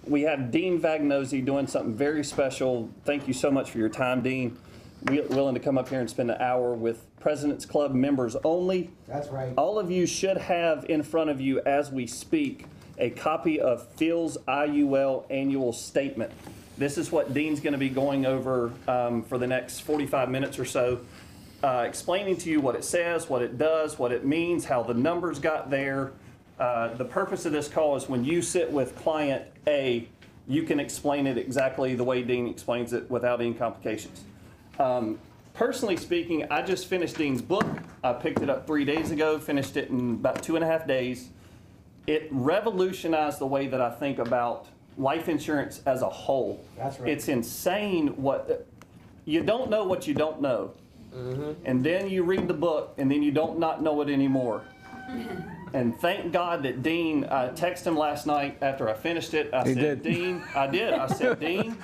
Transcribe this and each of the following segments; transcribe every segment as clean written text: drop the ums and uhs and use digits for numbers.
We have Dean Vagnozzi doing something very special. Thank you so much for your time, Dean. Willing to come up here and spend an hour with President's Club members only. That's right. All of you should have in front of you as we speak a copy of Phil's IUL annual statement. This is what Dean's going to be going over for the next 45 minutes or so, explaining to you what it says, what it does, what it means, how the numbers got there. The purpose of this call is when you sit with client A, you can explain it exactly the way Dean explains it without any complications. Personally speaking, I just finished Dean's book. I picked it up 3 days ago, finished it in about 2.5 days. It revolutionized the way that I think about life insurance as a whole. That's right. It's insane what you don't know what you don't know. And then you read the book and then you don't not know it anymore. And thank God that Dean, I texted him last night after I finished it. I said, Dean, I said, Dean,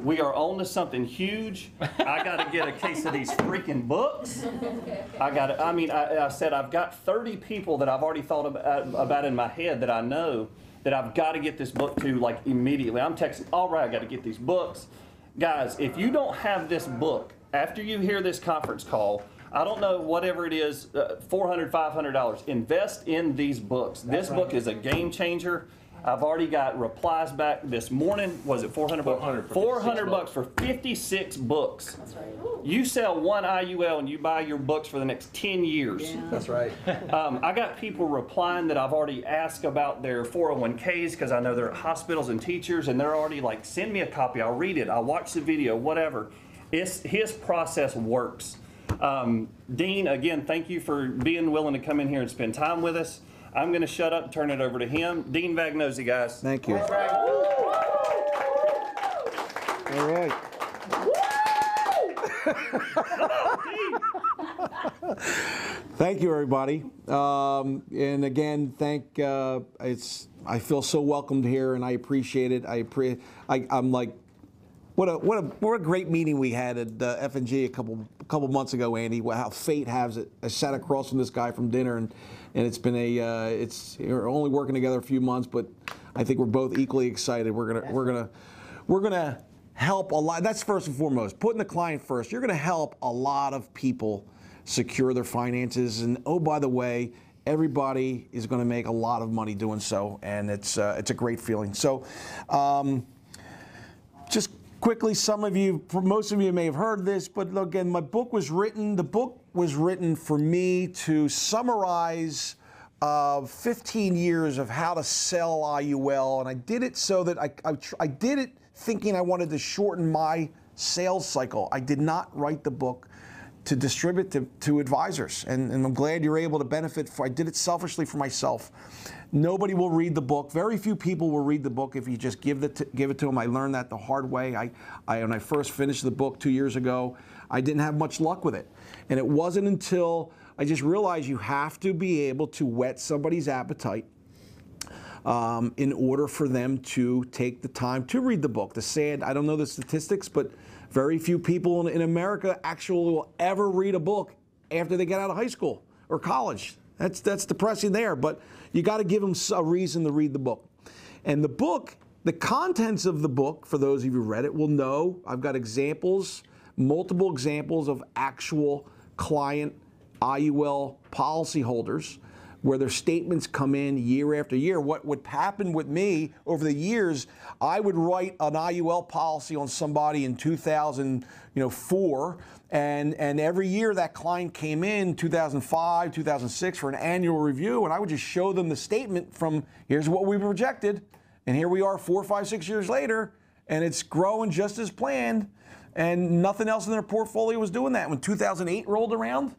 we are on to something huge. I got to get a case of these freaking books. I said, I've got 30 people that I've already thought about in my head that I know that I've got to get this book to like immediately. I'm texting, all right, I got to get these books. Guys, if you don't have this book, after you hear this conference call, I don't know, whatever it is, $400, $500. Invest in these books. This book is a game changer. I've already got replies back this morning. Was it 400 bucks? 400 bucks for 56 books. That's right. You sell one IUL and you buy your books for the next 10 years. Yeah. That's right. I got people replying that I've already asked about their 401ks because I know they're at hospitals and teachers, and they're already like, send me a copy. I'll read it. I'll watch the video, whatever. His process works. Dean, again, thank you for being willing to come in here and spend time with us. I'm going to shut up and turn it over to him. Dean Vagnozzi, guys. Thank you. That's right. All right. Thank you, everybody. And again, I feel so welcomed here, and I appreciate it. I'm like, what a great meeting we had at F&G a couple months ago, Andy. How fate has it. I sat across from this guy from dinner, and it's been we're only working together a few months, but I think we're both equally excited. We're gonna help a lot. That's first and foremost, putting the client first. You're gonna help a lot of people secure their finances, and oh, by the way, everybody is going to make a lot of money doing so, and it's a great feeling. So, just quickly, most of you may have heard this, but again, the book was written for me to summarize 15 years of how to sell IUL, and I did it so that I did it thinking I wanted to shorten my sales cycle. I did not write the book to distribute to advisors, and I'm glad you're able to benefit. I did it selfishly for myself. Nobody will read the book. Very few people will read the book if you just give it to them. I learned that the hard way. When I first finished the book 2 years ago, I didn't have much luck with it. And it wasn't until I just realized you have to be able to whet somebody's appetite in order for them to take the time to read the book. I don't know the statistics, but very few people in America actually will ever read a book after they get out of high school or college. That's depressing there, but you got to give them a reason to read the book. And the book, the contents of the book, for those of you who read it, will know I've got examples, multiple examples of actual client IUL policyholders where their statements come in year after year. What would happen with me over the years, I would write an IUL policy on somebody in 2004, and every year that client came in, 2005, 2006, for an annual review, and I would just show them the statement from, here's what we projected, and here we are 4, 5, 6 years later, and it's growing just as planned, and nothing else in their portfolio was doing that. When 2008 rolled around,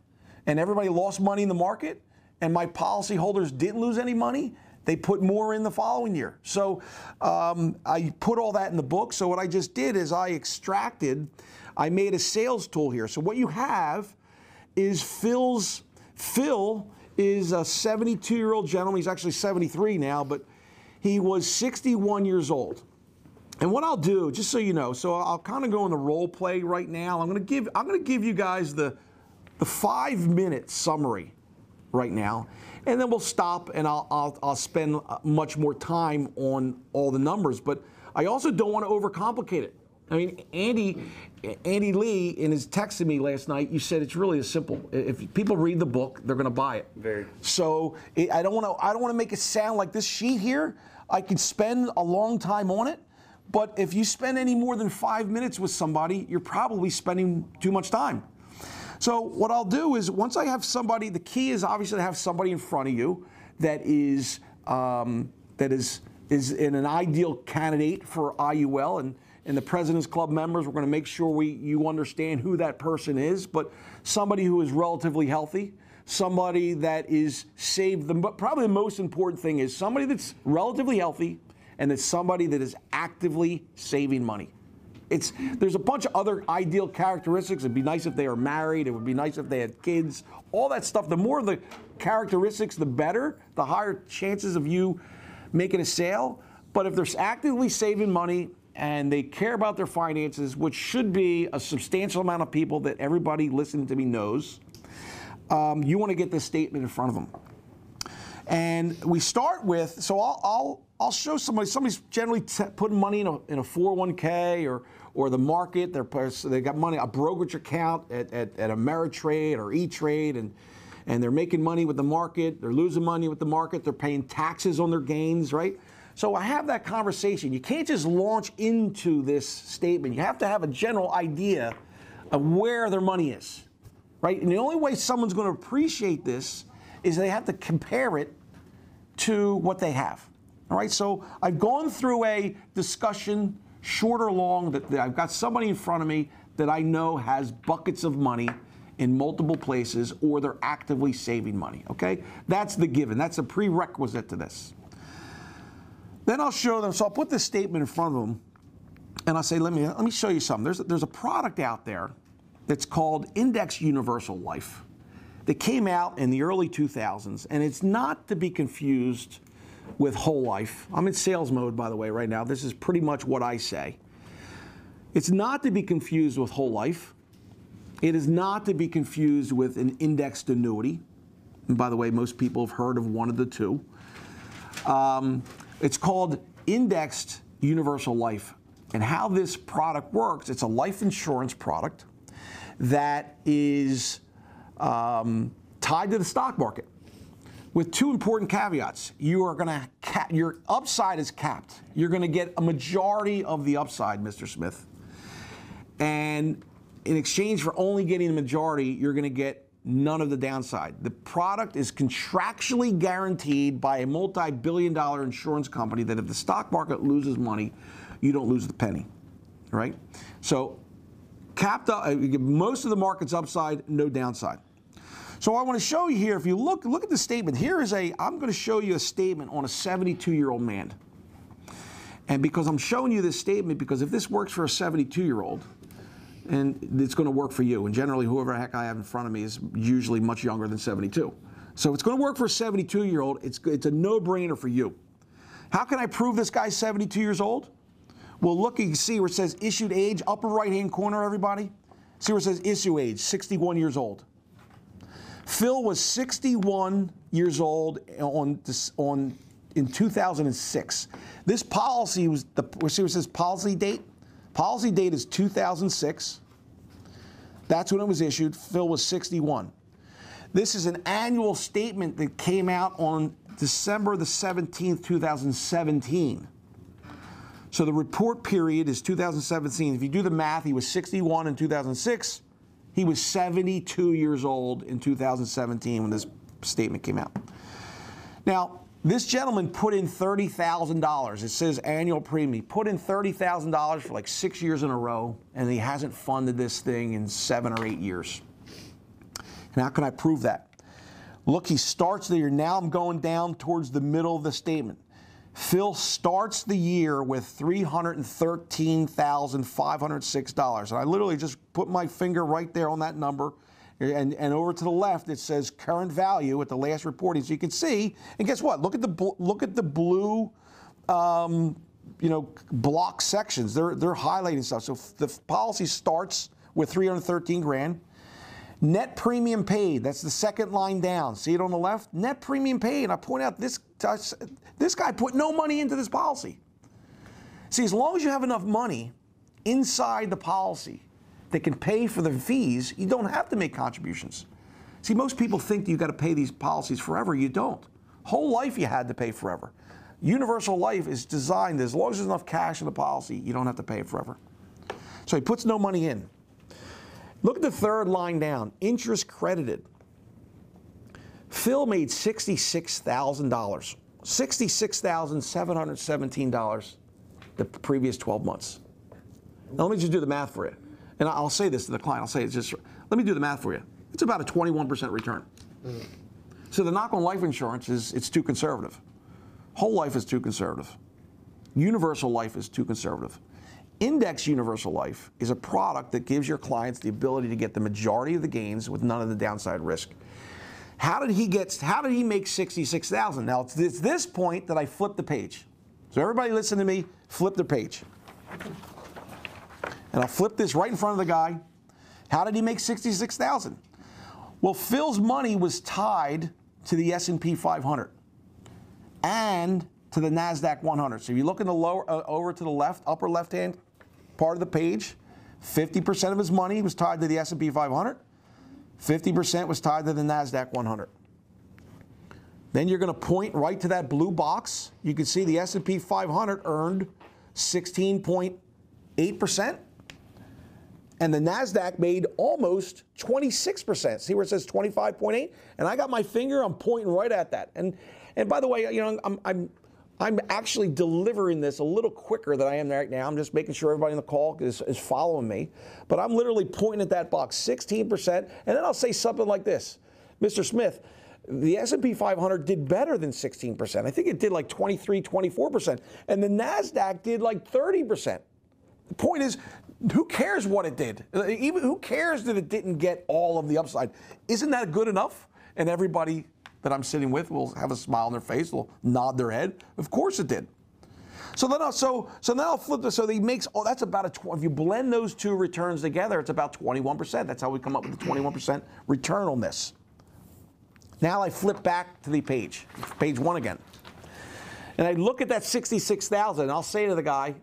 and everybody lost money in the market, and my policyholders didn't lose any money, they put more in the following year. So I put all that in the book. So what I just did is I made a sales tool here. So what you have is Phil is a 72-year-old gentleman. He's actually 73 now, but he was 61 years old. And what I'll do, just so you know, so I'll kind of go in the role play right now. I'm going to give you guys the 5-minute summary right now. And then we'll stop and I'll spend much more time on all the numbers. But I also don't want to overcomplicate it. I mean, Andy Lee, in his text to me last night, you said it's really as simple. If people read the book, they're going to buy it. Very. So I don't want to make it sound like this sheet here. I could spend a long time on it, but if you spend any more than 5 minutes with somebody, you're probably spending too much time. So what I'll do is, once I have somebody, the key is obviously to have somebody in front of you that is in an ideal candidate for IUL, and the President's Club members, we're going to make sure you understand who that person is, but somebody who is relatively healthy, somebody that is saved. Probably the most important thing is somebody that's relatively healthy, and it's somebody that is actively saving money. There's a bunch of other ideal characteristics. It'd be nice if they are married. It would be nice if they had kids. All that stuff. The more of the characteristics, the better. The higher chances of you making a sale. But if they're actively saving money and they care about their finances, which should be a substantial amount of people that everybody listening to me knows, you want to get this statement in front of them. And we start with, so I'll show somebody's generally putting money in a 401k or the market. They got money, a brokerage account at Ameritrade or E-Trade, and they're making money with the market. They're losing money with the market. They're paying taxes on their gains, right? So I have that conversation. You can't just launch into this statement. You have to have a general idea of where their money is, right? And the only way someone's going to appreciate this is they have to compare it to what they have. All right, so I've gone through a discussion, short or long, that I've got somebody in front of me that I know has buckets of money in multiple places, or they're actively saving money, okay? That's the given. That's a prerequisite to this. Then I'll show them, so I'll put this statement in front of them, and I'll say, let me show you something. There's a product out there that's called Index Universal Life that came out in the early 2000s, and it's not to be confused with whole life. I'm in sales mode, by the way, right now. This is pretty much what I say. It's not to be confused with whole life. It is not to be confused with an indexed annuity. And by the way, most people have heard of one of the two. It's called Indexed Universal Life. And how this product works, it's a life insurance product that is tied to the stock market, with two important caveats. Your upside is capped. You're going to get a majority of the upside, Mr. Smith. And in exchange for only getting the majority, you're going to get none of the downside. The product is contractually guaranteed by a multi-billion-dollar insurance company that if the stock market loses money, you don't lose the penny, right? So capped up, you get most of the market's upside, no downside. So I want to show you here, if you look at the statement, I'm going to show you a statement on a 72-year-old man. And because I'm showing you this statement, because if this works for a 72-year-old, and it's going to work for you, and generally whoever the heck I have in front of me is usually much younger than 72. So it's going to work for a 72-year-old, it's a no-brainer for you. How can I prove this guy's 72 years old? Well, look, you can see where it says issued age, upper right-hand corner, everybody. See where it says issue age, 61 years old. Phil was 61 years old in 2006. This policy was, see where it says policy date? Policy date is 2006. That's when it was issued. Phil was 61. This is an annual statement that came out on December the 17th, 2017. So the report period is 2017. If you do the math, he was 61 in 2006. He was 72 years old in 2017 when this statement came out. Now, this gentleman put in $30,000. It says annual premium. He put in $30,000 for like 6 years in a row, and he hasn't funded this thing in 7 or 8 years. And how can I prove that? Look, he starts the year. Now I'm going down towards the middle of the statement. Phil starts the year with $313,506. And I literally just put my finger right there on that number. And over to the left, it says current value at the last reporting. So you can see, and guess what? Look at the blue, block sections. They're highlighting stuff. So the policy starts with 313 grand, Net premium paid, that's the second line down. See it on the left? Net premium paid. And I point out this guy put no money into this policy. See, as long as you have enough money inside the policy that can pay for the fees, you don't have to make contributions. See, most people think that you've got to pay these policies forever. You don't. Whole life you had to pay forever. Universal life is designed, as long as there's enough cash in the policy, you don't have to pay it forever. So he puts no money in. Look at the third line down, interest credited. Phil made $66,000, $66,717 the previous 12 months. Now let me just do the math for you. And I'll say this to the client, I'll say it's just, let me do the math for you. It's about a 21% return. So the knock on life insurance is it's too conservative. Whole life is too conservative. Universal life is too conservative. Index universal life is a product that gives your clients the ability to get the majority of the gains with none of the downside risk. How did he make $66,000? Now it's this point that I flip the page. So everybody listen to me, flip the page. And I'll flip this right in front of the guy. How did he make $66,000? Well, Phil's money was tied to the S&P 500 and to the NASDAQ 100. So if you look in the lower, over to the left, upper left-hand part of the page, 50% of his money was tied to the S&P 500, 50% was tied to the NASDAQ 100. Then you're going to point right to that blue box. You can see the S&P 500 earned 16.8%, and the NASDAQ made almost 26%. See where it says 25.8? And I got my finger, I'm pointing right at that. And by the way, you know, I'm actually delivering this a little quicker than I am right now. I'm just making sure everybody on the call is following me. But I'm literally pointing at that box, 16%, and then I'll say something like this. Mr. Smith, the S&P 500 did better than 16%. I think it did like 23, 24%. And the NASDAQ did like 30%. The point is, who cares what it did? Even who cares that it didn't get all of the upside? Isn't that good enough? And everybody that I'm sitting with will have a smile on their face, will nod their head. Of course it did. So then I'll flip this. So he makes, that's about if you blend those two returns together, it's about 21%. That's how we come up with the 21% return on this. Now I flip back to the page one again. And I look at that 66,000, and I'll say to the guy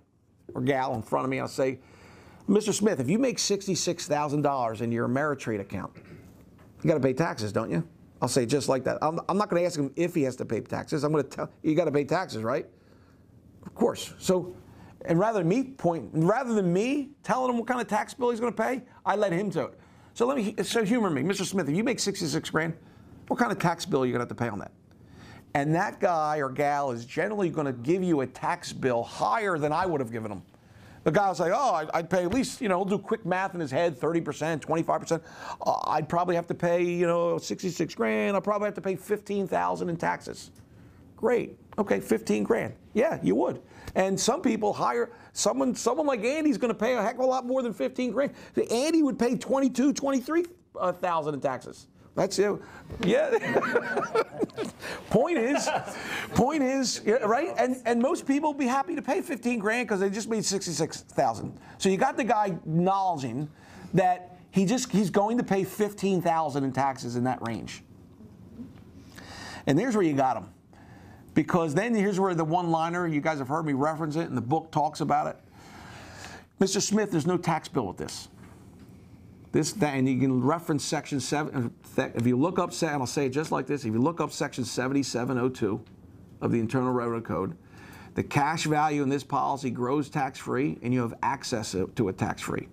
or gal in front of me, I'll say, Mr. Smith, if you make $66,000 in your Ameritrade account, you got to pay taxes, don't you? I'll say just like that. I'm not going to ask him if he has to pay taxes. I'm going to tell you got to pay taxes, right? Of course. So, and rather than me telling him what kind of tax bill he's going to pay, I let him do it. So humor me, Mr. Smith. If you make 66 grand, what kind of tax bill are you going to have to pay on that? And that guy or gal is generally going to give you a tax bill higher than I would have given him. The guy will say, oh, I'd pay at least, you know, he'll do quick math in his head, 30%, 25%. I'd probably have to pay, you know, 66 grand. I'll probably have to pay 15,000 in taxes. Great. Okay, 15 grand. Yeah, you would. And some people hire, someone like Andy's going to pay a heck of a lot more than 15 grand. Andy would pay 22, 23,000 in taxes. That's it. Yeah. Point is, right? And most people will be happy to pay 15 grand because they just made 66,000. So you got the guy acknowledging that he's going to pay 15,000 in taxes in that range. And there's where you got him. Because then here's where the one-liner, you guys have heard me reference it, and the book talks about it. Mr. Smith, there's no tax bill with this. And you can reference section 7. If you look up, and I'll say it just like this, if you look up section 7702 of the Internal Revenue Code, the cash value in this policy grows tax-free, and you have access to it tax-free.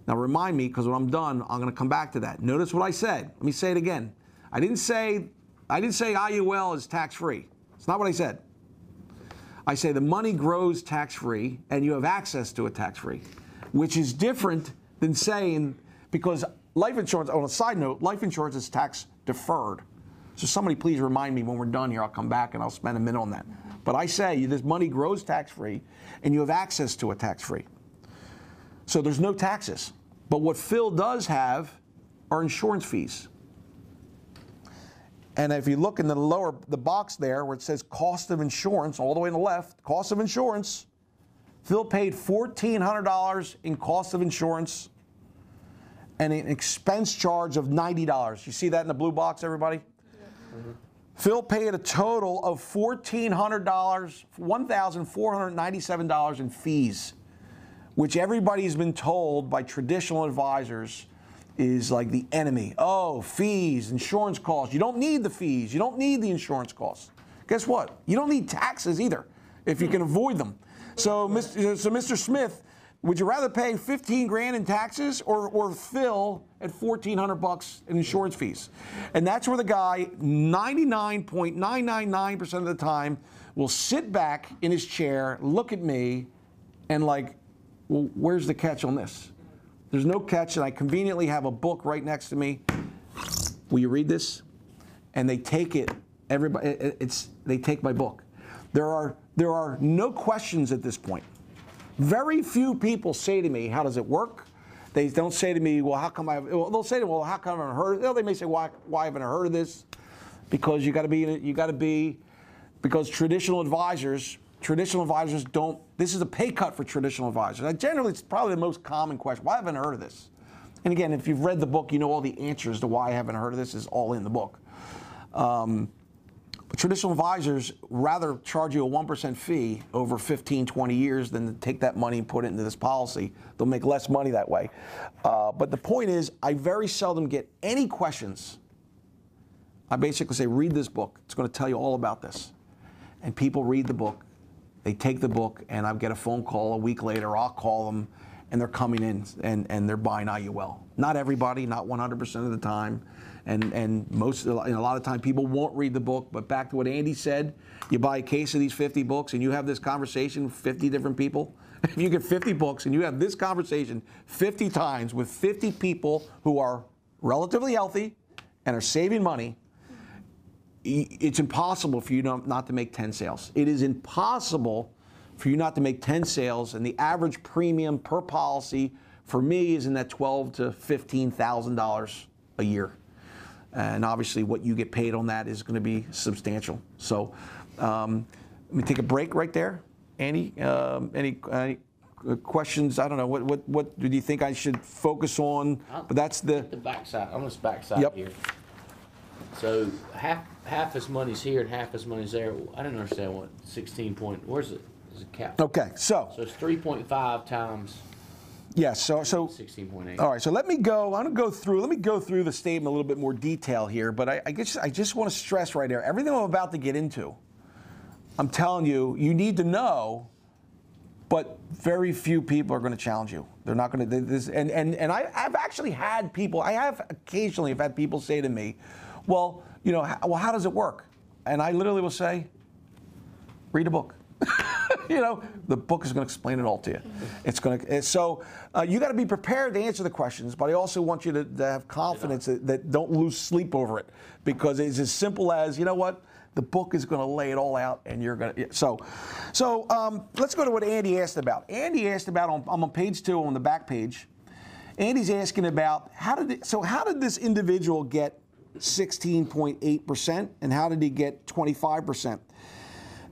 Now remind me, because when I'm done, I'm going to come back to that. Notice what I said. Let me say it again. I didn't say IUL is tax-free. It's not what I said. I say the money grows tax-free, and you have access to it tax-free, which is different than saying, because life insurance, on a side note, life insurance is tax deferred. So somebody please remind me when we're done here, I'll come back and I'll spend a minute on that. But I say this money grows tax-free and you have access to it tax-free. So there's no taxes. But what Phil does have are insurance fees. And if you look in the box there where it says cost of insurance, all the way on the left, cost of insurance, Phil paid $1,400 in cost of insurance and an expense charge of $90. You see that in the blue box, everybody? Mm-hmm. Phil paid a total of $1,497 in fees, which everybody's been told by traditional advisors is like the enemy. Oh, fees, insurance costs. You don't need the fees. You don't need the insurance costs. Guess what? You don't need taxes either if you can avoid them. So, Mr. Smith, would you rather pay 15 grand in taxes or Phil at $1,400 in insurance fees? And that's where the guy 99.999% of the time will sit back in his chair, look at me, and like, well, where's the catch on this? There's no catch, and I conveniently have a book right next to me. Will you read this? And they take it. Everybody, they take my book. There are no questions at this point. Very few people say to me, how does it work? They don't say to me, well, how come they'll say to me, well, how come I haven't heard of it? They may say, why haven't I heard of this? Because because traditional advisors don't, this is a pay cut for traditional advisors. Now, generally, it's probably the most common question. Why haven't I heard of this? And again, if you've read the book, you know all the answers to why I haven't heard of this is all in the book. But traditional advisors rather charge you a 1% fee over 15, 20 years than to take that money and put it into this policy. They'll make less money that way. But the point is, I very seldom get any questions. I basically say, read this book. It's going to tell you all about this. And people read the book. They take the book, and I get a phone call a week later. I'll call them, and they're coming in, and they're buying IUL. Not everybody, not 100% of the time. And a lot of time people won't read the book, but back to what Andy said, you buy a case of these 50 books and you have this conversation with 50 different people. If you get 50 books and you have this conversation 50 times with 50 people who are relatively healthy and are saving money, it's impossible for you not to make 10 sales. It is impossible for you not to make 10 sales, and the average premium per policy for me is in that $12,000 to $15,000 a year. And obviously what you get paid on that is going to be substantial. So let me take a break right there. Andy, any questions? I don't know. What do you think I should focus on? But that's the backside. I'm on this backside here. So half his money's here and half his money's there. I didn't understand what 16 point. Where's it? Is it cap? Okay, so it's 3.5 times. Yes, so 16.8. All right, so let me go through the statement a little bit more detail here, but I just want to stress right there, everything I'm about to get into, I'm telling you, you need to know, but very few people are going to challenge you. They're not going to, and I've actually had people, occasionally have had people say to me, well, how does it work? And I literally will say, read a book. The book is going to explain it all to you. So you got to be prepared to answer the questions, but I also want you to have confidence that don't lose sleep over it, because it's as simple as, you know what, the book is going to lay it all out, and you're going to. So let's go to what Andy asked about. Andy asked about I'm on page 2 on the back page. Andy's asking about how did this individual get 16.8% and how did he get 25%?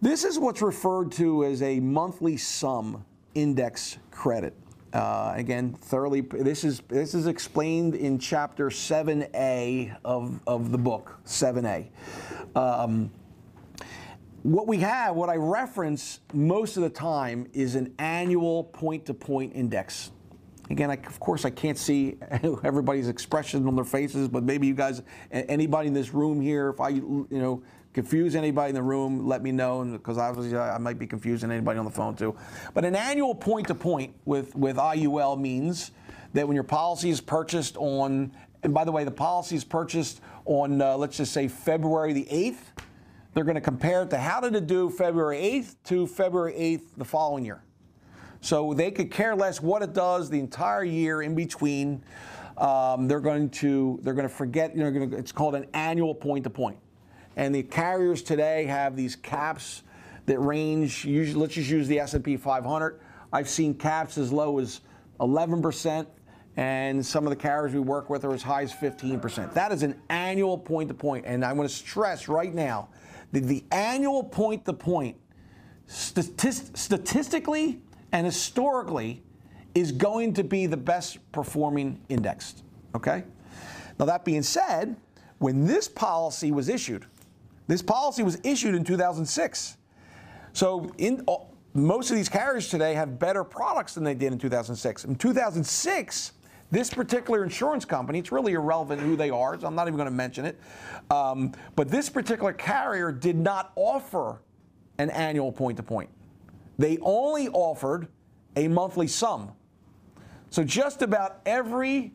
This is what's referred to as a monthly sum index credit. Again, thoroughly, this is explained in chapter 7A of the book, 7A. What I reference most of the time is an annual point-to-point index. Again, of course, I can't see everybody's expression on their faces, but maybe you guys, anybody in this room here, if I, confuse anybody in the room, let me know, because obviously I might be confusing anybody on the phone too. But an annual point-to-point with IUL means that when your policy is purchased on, and by the way, the policy is purchased on, let's just say February the 8th, they're going to compare it to how did it do February 8th to February 8th the following year. So they could care less what it does the entire year in between. They're going to forget. It's called an annual point-to-point. And the carriers today have these caps that range. Usually, let's just use the S&P 500. I've seen caps as low as 11%, and some of the carriers we work with are as high as 15%. That is an annual point-to-point. And I want to stress right now that the annual point-to-point, statistically and historically, is going to be the best performing index. Okay? Now, that being said, when this policy was issued in 2006. So most of these carriers today have better products than they did in 2006. In 2006, this particular insurance company, it's really irrelevant who they are, so I'm not even going to mention it, but this particular carrier did not offer an annual point-to-point. They only offered a monthly sum. So just about every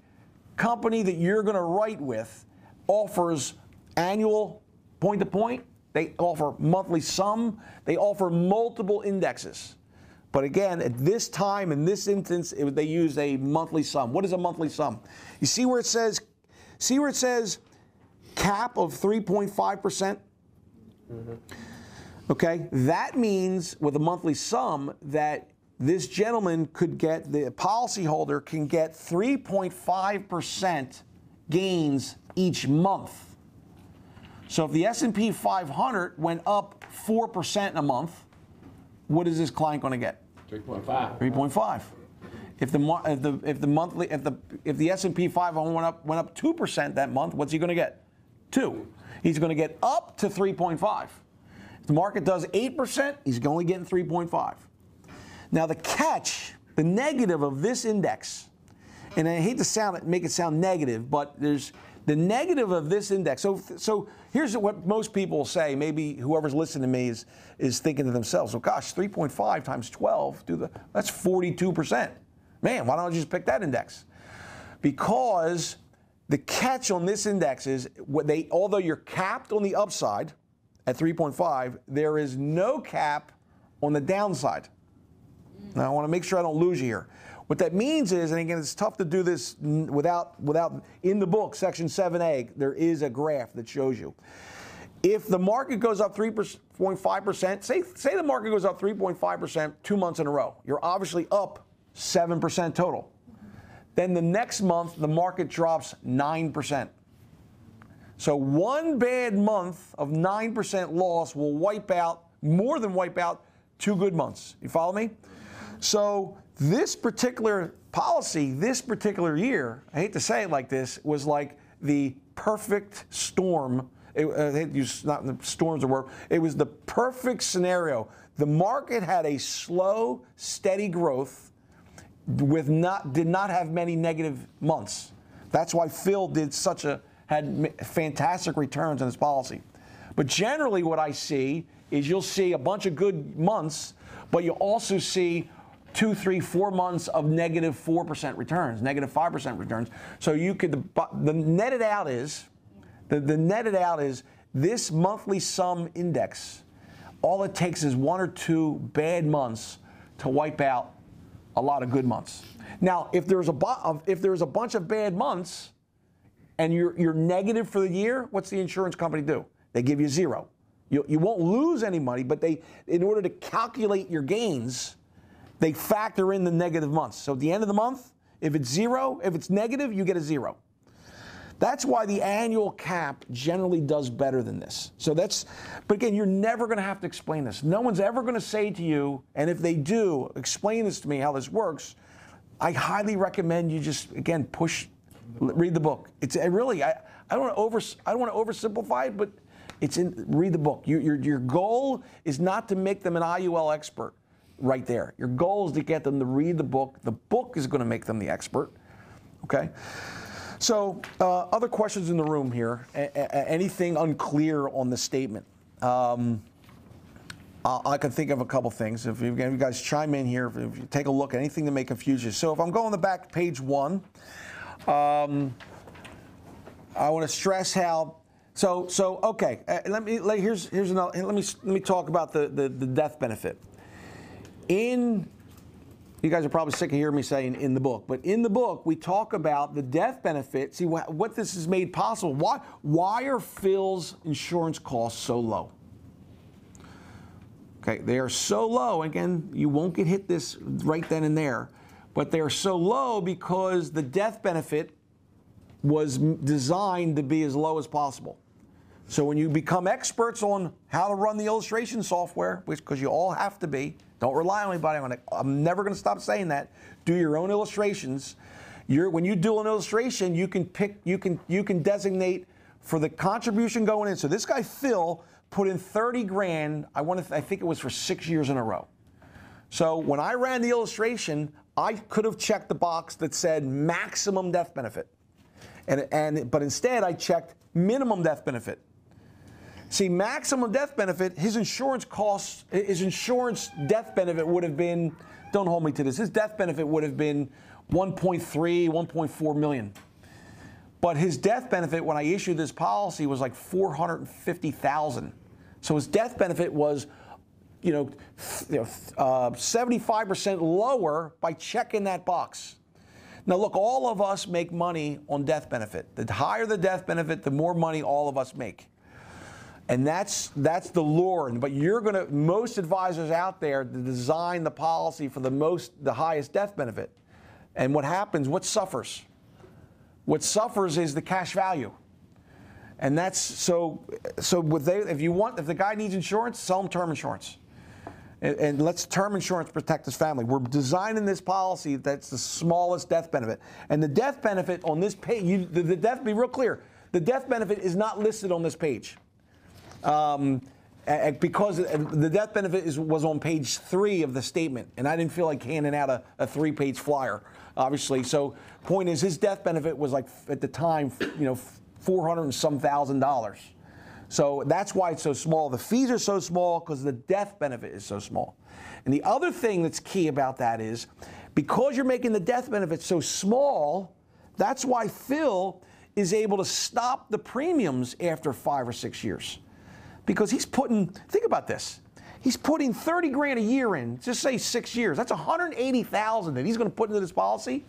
company that you're going to write with offers annual point-to-point. They offer monthly sum. They offer multiple indexes. But again, at this time, in this instance, they use a monthly sum. What is a monthly sum? You see where it says cap of 3.5%? Mm-hmm. Okay, that means with a monthly sum that this gentleman could get, the policyholder can get 3.5% gains each month. So if the S&P 500 went up 4% in a month, what is this client going to get? 3.5. 3.5. If the S&P 500 went up 2% that month, what's he going to get? 2. He's going to get up to 3.5. If the market does 8%, he's only getting 3.5. Now the catch, the negative of this index, and I hate to make it sound negative, but there's the negative of this index. So here's what most people will say. Maybe whoever's listening to me is thinking to themselves, well, gosh, 3.5 times 12, that's 42%. Man, why don't I just pick that index? Because the catch on this index is, although you're capped on the upside at 3.5, there is no cap on the downside. Now, I want to make sure I don't lose you here. What that means is, and again, it's tough to do this without in the book, section 7A, there is a graph that shows you. If the market goes up 3.5%, say the market goes up 3.5% 2 months in a row, you're obviously up 7% total. Then the next month, the market drops 9%. So one bad month of 9% loss will more than wipe out 2 good months. You follow me? So this particular policy, this particular year, I hate to say it like this, was like the perfect storm. I hate to use not the storms of word. It was the perfect scenario. The market had a slow, steady growth did not have many negative months. That's why Phil had fantastic returns on his policy. But generally what I see is you'll see a bunch of good months, but you'll also see 2, 3, 4 months of negative 4% returns, negative 5% returns. So the netted out is this monthly sum index. All it takes is 1 or 2 bad months to wipe out a lot of good months. Now, if there's a bunch of bad months and you're negative for the year, what's the insurance company do? They give you 0. You won't lose any money, but in order to calculate your gains, they factor in the negative months. So at the end of the month, if it's 0, if it's negative, you get a 0. That's why the annual cap generally does better than this. But again, you're never going to have to explain this. No one's ever going to say to you, and if they do, explain this to me how this works. I highly recommend you just, again, read the book. It's really, I don't want to oversimplify it, but read the book. Your goal is not to make them an IUL expert right there. Your goal is to get them to read the book. The book is going to make them the expert. Okay? So, other questions in the room here? Anything unclear on the statement? I can think of a couple things. If you guys chime in here, if you take a look, anything that may confuse you. So, if I'm going to back page 1, I want to stress how. Okay. Let me talk about the death benefit. You guys are probably sick of hearing me saying in the book, but in the book we talk about the death benefit. See what this has made possible. Why are Phil's insurance costs so low? Okay, they are so low. Again, you won't get hit this right then and there, but they are so low because the death benefit was designed to be as low as possible. So when you become experts on how to run the illustration software, because you all have to be, don't rely on anybody. I'm never going to stop saying that. Do your own illustrations. When you do an illustration, you can designate for the contribution going in. So this guy Phil put in 30 grand. I think it was for 6 years in a row. So when I ran the illustration, I could have checked the box that said maximum death benefit, but instead I checked minimum death benefit. See, maximum death benefit, his insurance death benefit would have been, don't hold me to this, his death benefit would have been 1.3, 1.4 million. But his death benefit when I issued this policy was like 450,000. So his death benefit was 75% lower by checking that box. Now look, all of us make money on death benefit. The higher the death benefit, the more money all of us make. And that's the lure. But most advisors out there design the policy for the highest death benefit. And what happens, what suffers? What suffers is the cash value. And that's if the guy needs insurance, sell him term insurance. And let's term insurance protect his family. We're designing this policy that's the smallest death benefit. And the death benefit on this page, be real clear, the death benefit is not listed on this page. Because the death benefit was on page 3 of the statement, and I didn't feel like handing out a 3-page flyer, obviously. So, point is, his death benefit was like at the time, $400 and some thousand. So that's why it's so small. The fees are so small because the death benefit is so small. And the other thing that's key about that is, because you're making the death benefit so small, that's why Phil is able to stop the premiums after 5 or 6 years. Because think about this, he's putting 30 grand a year in, just say 6 years. That's 180,000 that he's going to put into this policy.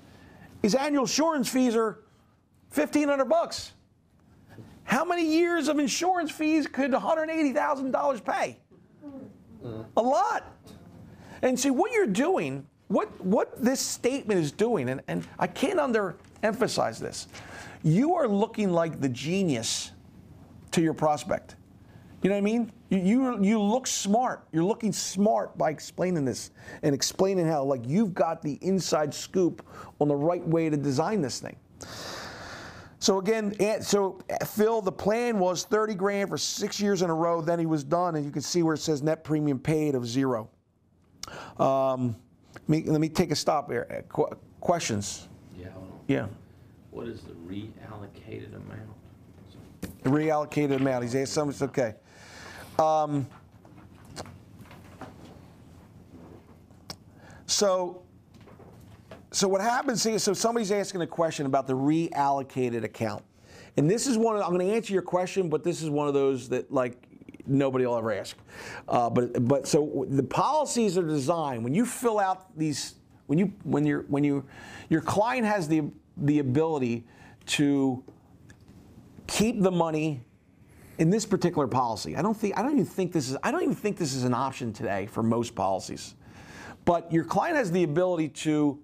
His annual insurance fees are $1,500. How many years of insurance fees could $180,000 pay? A lot. And see, what you're doing, what this statement is doing, and I can't underemphasize this, you are looking like the genius to your prospect. You know what I mean? You look smart. You're looking smart by explaining this and explaining how like you've got the inside scoop on the right way to design this thing. So again, Phil, the plan was 30 grand for 6 years in a row. Then he was done, and you can see where it says net premium paid of 0. Let me take a stop here. Questions? Yeah. Hold on. Yeah. What is the reallocated amount? The reallocated amount. He's asked something. It's okay. So what happens here, so somebody's asking a question about the reallocated account. And this is I'm going to answer your question, but this is one of those that like nobody will ever ask. But so the policies are designed, when you fill out these, when your client has the ability to keep the money in this particular policy. I don't even think this is an option today for most policies. But your client has the ability to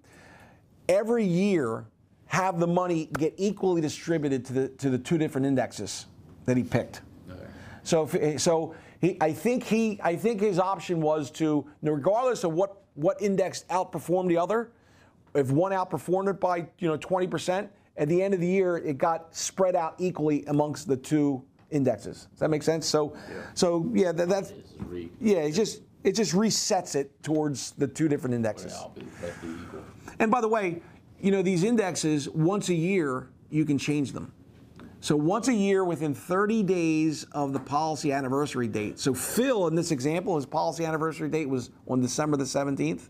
every year have the money get equally distributed to the 2 different indexes that he picked. Okay. I think his option was to, regardless of what index outperformed the other, if one outperformed it by 20%, at the end of the year it got spread out equally amongst the 2 indexes. Does that make sense? It just resets it towards the 2 different indexes. And by the way, these indexes, once a year, you can change them. So once a year within 30 days of the policy anniversary date. So Phil, in this example, his policy anniversary date was on December the 17th.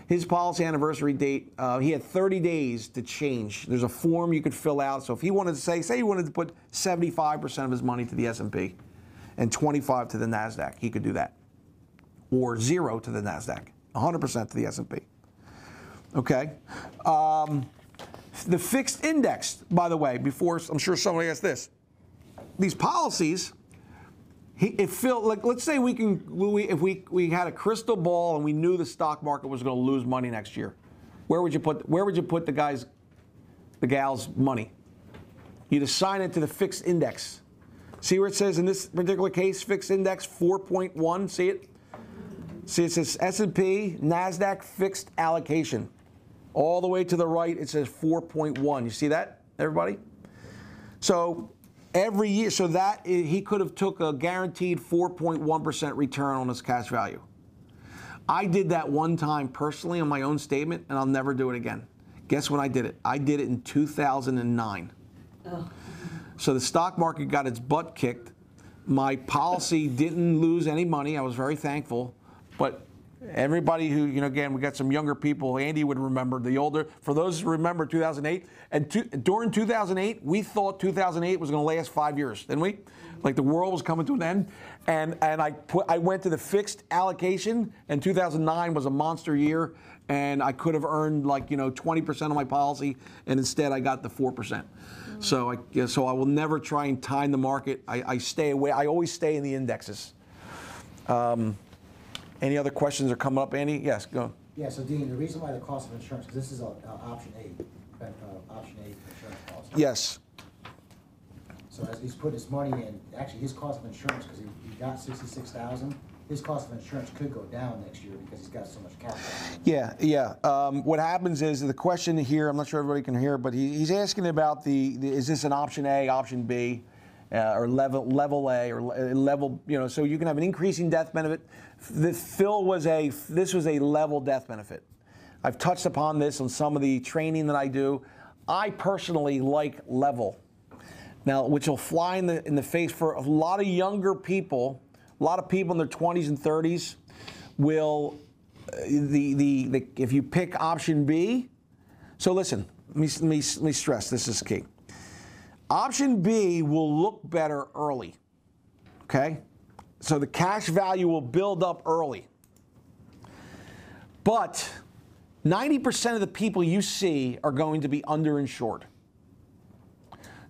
His policy anniversary date, he had 30 days to change. There's a form you could fill out. So if he wanted to say he wanted to put 75% of his money to the S&P and 25 to the NASDAQ, he could do that. Or 0 to the NASDAQ, 100% to the S&P. Okay. The fixed index, by the way, before I'm sure somebody asked this, these policies, let's say if we had a crystal ball and we knew the stock market was going to lose money next year, where would you put the gal's money? You'd assign it to the fixed index. See where it says in this particular case, fixed index 4.1. See it? See, it says S&P, NASDAQ fixed allocation. All the way to the right, it says 4.1. You see that, everybody? So every year, so that he could have took a guaranteed 4.1% return on his cash value. I did that one time personally on my own statement, and I'll never do it again. Guess when I did it? I did it in 2009. Oh. So the stock market got its butt kicked. My policy didn't lose any money. I was very thankful. But everybody who, again, we got some younger people. Andy would remember the older. For those who remember 2008, and during 2008, we thought 2008 was going to last 5 years, didn't we? Like the world was coming to an end. And I went to the fixed allocation, and 2009 was a monster year, and I could have earned 20% of my policy, and instead I got the 4%. So I will never try and time the market. I stay away. I always stay in the indexes. Any other questions are coming up, Andy? Yes, go. Yeah. So Dean, the reason why the cost of insurance, because this is option A, insurance policy. Yes. So as he's putting his money in, actually his cost of insurance, because he got $66,000, his cost of insurance could go down next year because he's got so much capital. Yeah. What happens is the question here, I'm not sure everybody can hear, but he's asking about is this an option A, option B, or level A, or level, so you can have an increasing death benefit. This was a level death benefit. I've touched upon this on some of the training that I do. I personally like level. Now, which will fly in the face for a lot of younger people. A lot of people in their 20s and 30s will, if you pick option B. So listen, let me stress, this is key. Option B will look better early, okay? So the cash value will build up early. But 90% of the people you see are going to be underinsured.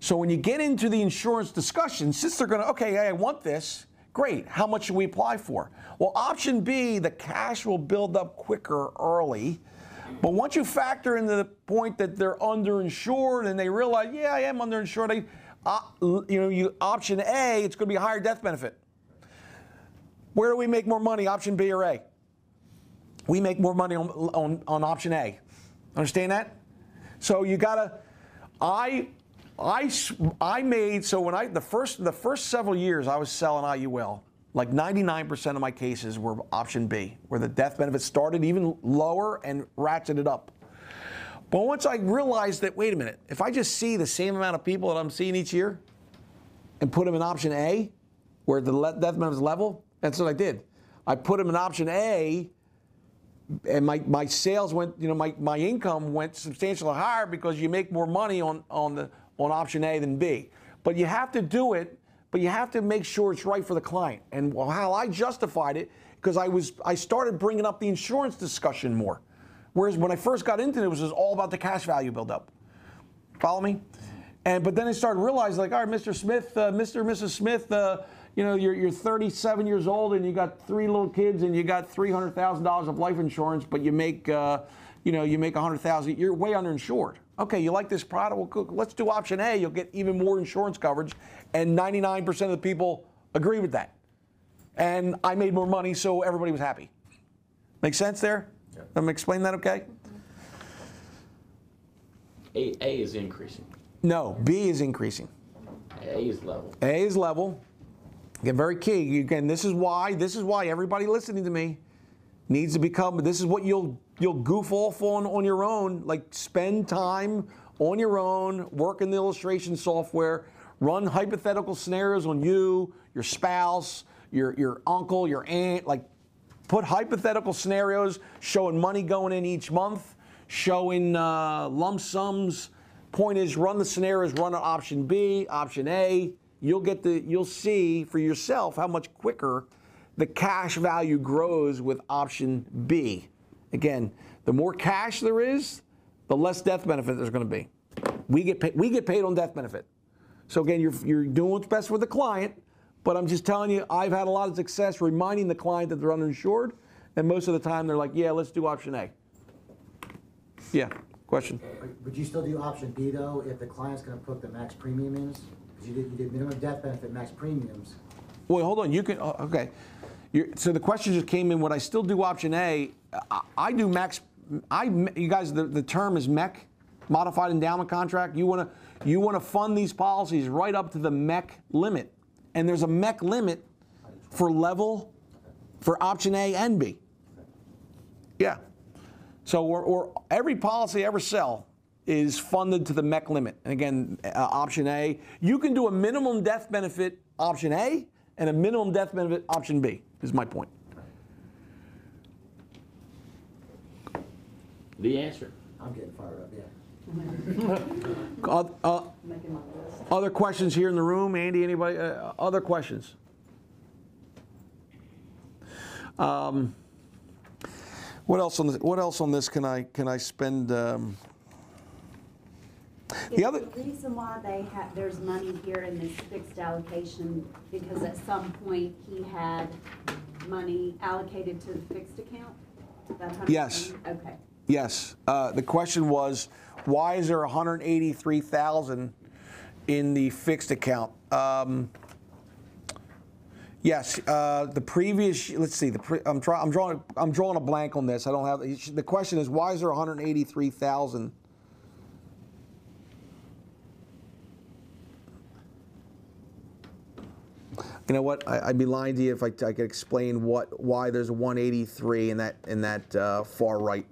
So when you get into the insurance discussion, since they're going to, okay, I want this, great, how much should we apply for? Well, option B, the cash will build up quicker early. But once you factor into the point that they're underinsured and they realize, yeah, I am underinsured, option A, it's going to be a higher death benefit. Where do we make more money, option B or A? We make more money on option A. Understand that? So you gotta, I made, so when the first several years I was selling IUL, like 99% of my cases were option B, where the death benefit started even lower and ratcheted up. But once I realized that, wait a minute, if I just see the same amount of people that I'm seeing each year and put them in option A, where the death benefit is level, that's what I did. I put them in option A, and my sales went, my income went substantially higher because you make more money on option A than B. But you have to do it, but you have to make sure it's right for the client. And how I justified it, because I started bringing up the insurance discussion more. Whereas when I first got into it, it was just all about the cash value buildup. Follow me? But then I started realizing, like, all right, Mr. Smith, Mr. and Mrs. Smith, you're 37 years old and you got 3 little kids and you got $300,000 of life insurance, but you make, you make $100,000. You're way underinsured. Okay, you like this product? Well, cool. Let's do option A. You'll get even more insurance coverage, and 99% of the people agree with that. And I made more money, so everybody was happy. Make sense there? Yeah. Let me explain that, okay? A is increasing. No, B is increasing. A is level. A is level. Again, very key. Again, this is why everybody listening to me needs to become, this is what you'll goof off on your own. Like, spend time on your own, work in the illustration software, run hypothetical scenarios on you, your spouse, your uncle, your aunt. Like, put hypothetical scenarios showing money going in each month, showing lump sums. Point is, run the scenarios, run an option B, option A. You'll see for yourself how much quicker the cash value grows with option B. Again, the more cash there is, the less death benefit there's going to be. We get paid on death benefit. So again, you're doing what's best for the client, but I'm just telling you, I've had a lot of success reminding the client that they're underinsured, and most of the time they're like, yeah, let's do option A. Yeah, question? Would you still do option B though if the client's going to put the max premium in? Because you did minimum death benefit, max premiums. Well, hold on. You can, okay. So the question just came in, would I still do option A? I do max you guys, the term is MEC, modified endowment contract. You want to fund these policies right up to the MEC limit, and there's a MEC limit for option A and B. Yeah. So every policy I ever sell is funded to the MEC limit. And again, option A, you can do a minimum death benefit option A and a minimum death benefit option B, is my point. The answer. I'm getting fired up, yeah. Other questions here in the room? Andy, anybody? Other questions? What else on this can I spend? The reason why there's money here in this fixed allocation, because at some point he had money allocated to the fixed account? Yes. Okay. Yes. The question was, why is there $183,000 in the fixed account? Yes. The previous. Let's see. I'm drawing a blank on this. I don't have. The question is, why is there $183,000? You know what? I'd be lying to you if I could explain why there's a 183 in that far right.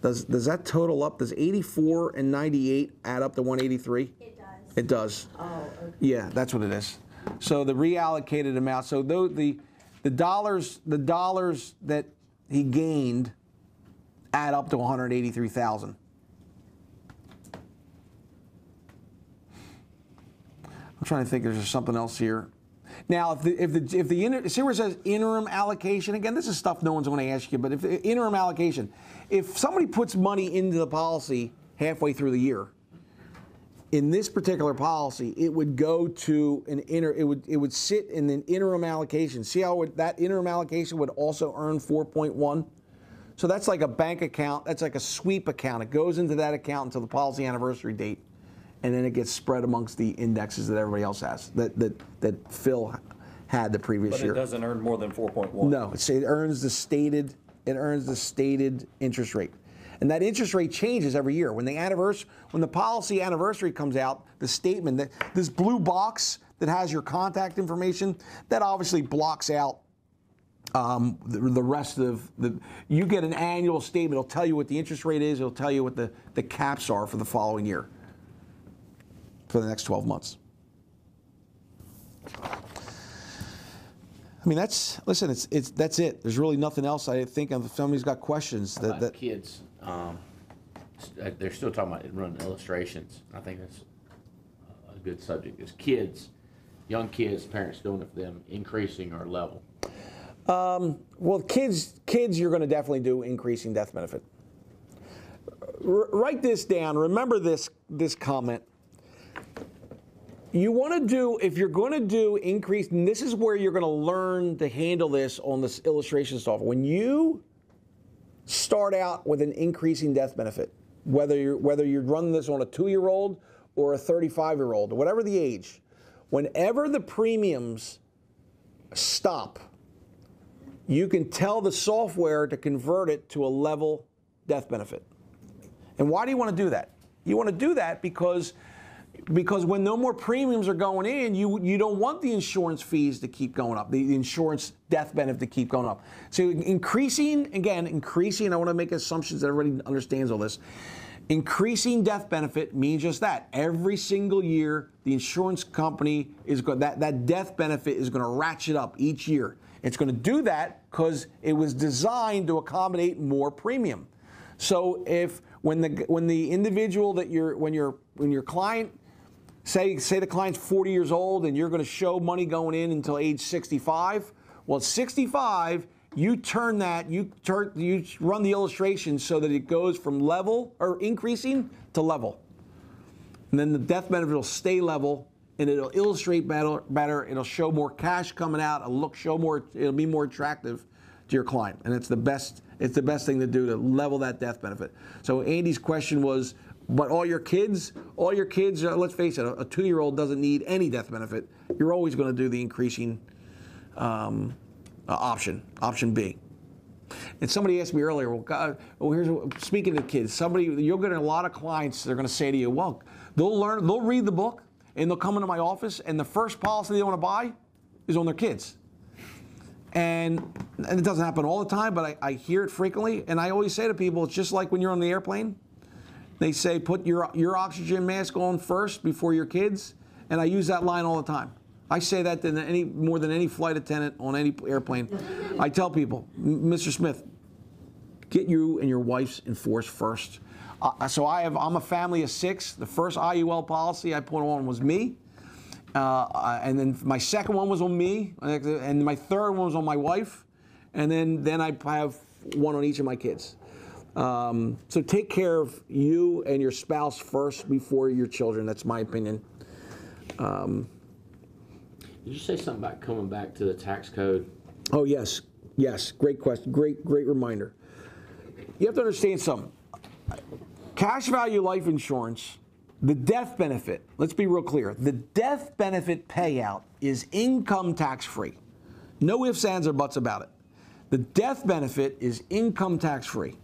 Does that total up? Does 84 and 98 add up to 183? It does. It does. Oh, okay. Yeah, that's what it is. So the reallocated amount. So the dollars that he gained add up to 183,000. I'm trying to think. There's something else here. Now, see where it says interim allocation again. This is stuff no one's going to ask you. But if interim allocation, if somebody puts money into the policy halfway through the year, in this particular policy, it would go to it would sit in an interim allocation. See how that interim allocation would also earn 4.1. So that's like a bank account. That's like a sweep account. It goes into that account until the policy anniversary date. And then it gets spread amongst the indexes that everybody else has, that Phil had the previous year. But it doesn't earn more than 4.1. No, it earns the stated interest rate, and that interest rate changes every year. When the policy anniversary comes out, the statement, that this blue box that has your contact information, that obviously blocks out the rest of the. You get an annual statement. It'll tell you what the interest rate is. It'll tell you what the caps are for the following year. For the next 12 months. I mean, that's it. There's really nothing else. I think if somebody's got questions that kids, they're still talking about running illustrations. I think that's a good subject. Is kids, young kids, parents doing it for them, increasing or level? Well, kids, you're going to definitely do increasing death benefit. Write this down. Remember this comment. You want to do, if you're going to do increase, and this is where you're going to learn to handle this on this illustration software. When you start out with an increasing death benefit, whether you're running this on a 2-year-old or a 35-year-old, or whatever the age, whenever the premiums stop, you can tell the software to convert it to a level death benefit. And why do you want to do that? You want to do that because when no more premiums are going in, you don't want the insurance fees to keep going up, the insurance death benefit to keep going up. So increasing, I want to make assumptions that everybody understands all this. Increasing death benefit means just that. Every single year, the insurance company is going, that death benefit is going to ratchet up each year. It's going to do that because it was designed to accommodate more premium. So when the individual that when your client, say the client's 40 years old and you're going to show money going in until age 65, well, at 65, you run the illustration so that it goes from level or increasing to level. And then the death benefit will stay level and it'll illustrate better. It'll show more cash coming out. It'll be more attractive to your client. And it's the best thing to do to level that death benefit. So Andy's question was, but all your kids, let's face it, a 2-year-old doesn't need any death benefit. You're always going to do the increasing option B. And somebody asked me earlier, well, God, speaking to kids, you're getting a lot of clients, they're going to say to you, well, they'll read the book, and they'll come into my office, and the first policy they want to buy is on their kids. And it doesn't happen all the time, but I hear it frequently, and I always say to people, it's just like when you're on the airplane. They say, put your oxygen mask on first before your kids, and I use that line all the time. I say that more than any flight attendant on any airplane. I tell people, Mr. Smith, get you and your wife's enforced first. So I'm a family of 6. The first IUL policy I put on was me. And then my second one was on me. And my third one was on my wife. And then I have one on each of my kids. So take care of you and your spouse first before your children. That's my opinion. Did you say something about coming back to the tax code? Oh, yes. Yes. Great question. Great reminder. You have to understand something. Cash value life insurance, the death benefit, let's be real clear. The death benefit payout is income tax free. No ifs, ands, or buts about it. The death benefit is income tax free.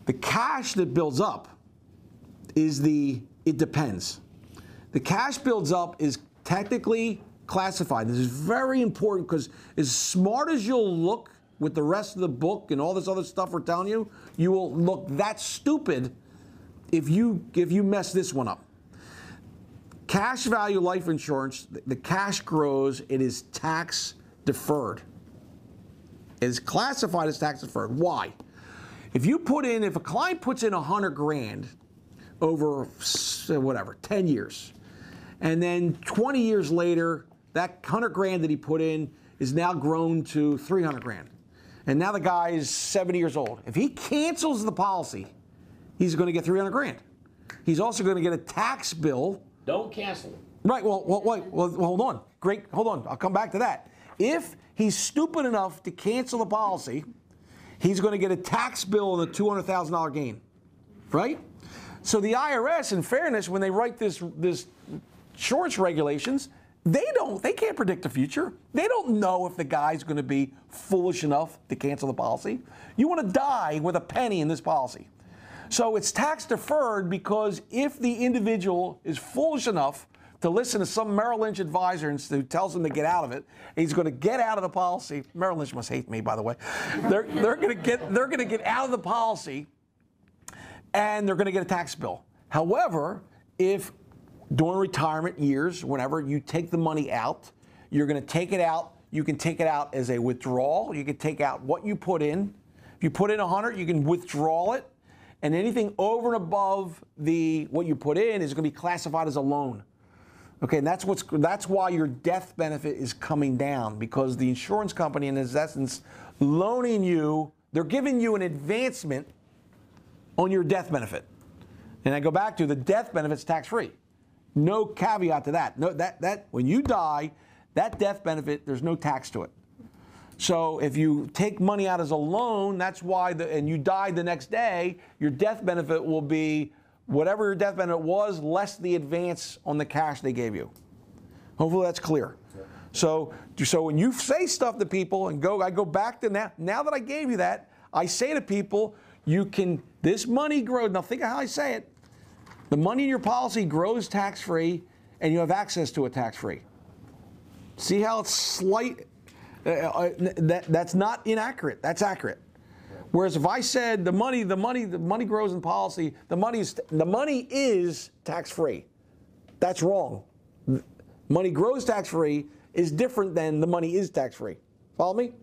The cash that builds up it depends. The cash builds up is technically classified. This is very important because as smart as you'll look with the rest of the book and all this other stuff we're telling you, you will look that stupid if you mess this one up. Cash value life insurance, the cash grows, it is tax deferred. It is classified as tax deferred. Why? If a client puts in $100,000 over, whatever, 10 years, and then 20 years later, that $100,000 that he put in is now grown to $300,000. And now the guy is 70 years old. If he cancels the policy, he's going to get $300,000. He's also going to get a tax bill. Don't cancel it. Right. Well, hold on. Great. Hold on. I'll come back to that. If he's stupid enough to cancel the policy, he's going to get a tax bill and a $200,000 gain. Right? So the IRS, in fairness, when they write this insurance regulations, they can't predict the future. They don't know if the guy's going to be foolish enough to cancel the policy. You want to die with a penny in this policy. So it's tax deferred because if the individual is foolish enough to listen to some Merrill Lynch advisor who tells him to get out of it, he's going to get out of the policy. Merrill Lynch must hate me, by the way. They're going to get out of the policy, and they're going to get a tax bill. However, if during retirement years, whenever you take the money out, you're going to take it out. You can take it out as a withdrawal. You can take out what you put in. If you put in 100, you can withdraw it, and anything over and above what you put in is going to be classified as a loan. Okay, and that's why your death benefit is coming down, because the insurance company, in essence, loaning you, they're giving you an advancement on your death benefit. And I go back to the death benefit's tax-free. No caveat to that. No, that when you die, that death benefit, there's no tax to it. So if you take money out as a loan, that's why, and you die the next day, your death benefit will be whatever your death benefit was, less the advance on the cash they gave you. Hopefully that's clear. So when you say stuff to people and I go back to now that I gave you that, I say to people, this money grows. Now think of how I say it. The money in your policy grows tax-free, and you have access to it tax-free. See how it's slight? That's not inaccurate. That's accurate. Whereas if I said the money grows in policy, the money is tax-free. That's wrong. Money grows tax-free is different than the money is tax-free. Follow me?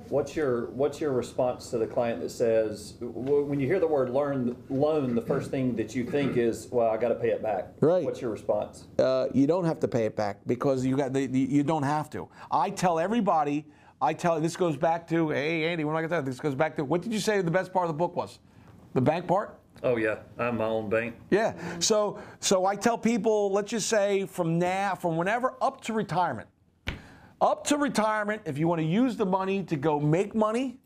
What's your response to the client that says, when you hear the word loan, the first thing that you think is, well, I got to pay it back. Right. What's your response? You don't have to pay it back because you don't have to. I tell everybody. This goes back to, hey Andy, what am I going to tell you? This goes back to, what did you say the best part of the book was? The bank part? Oh yeah, I'm my own bank. Yeah. So I tell people, let's just say from whenever up to retirement. Up to retirement, if you want to use the money to go make money,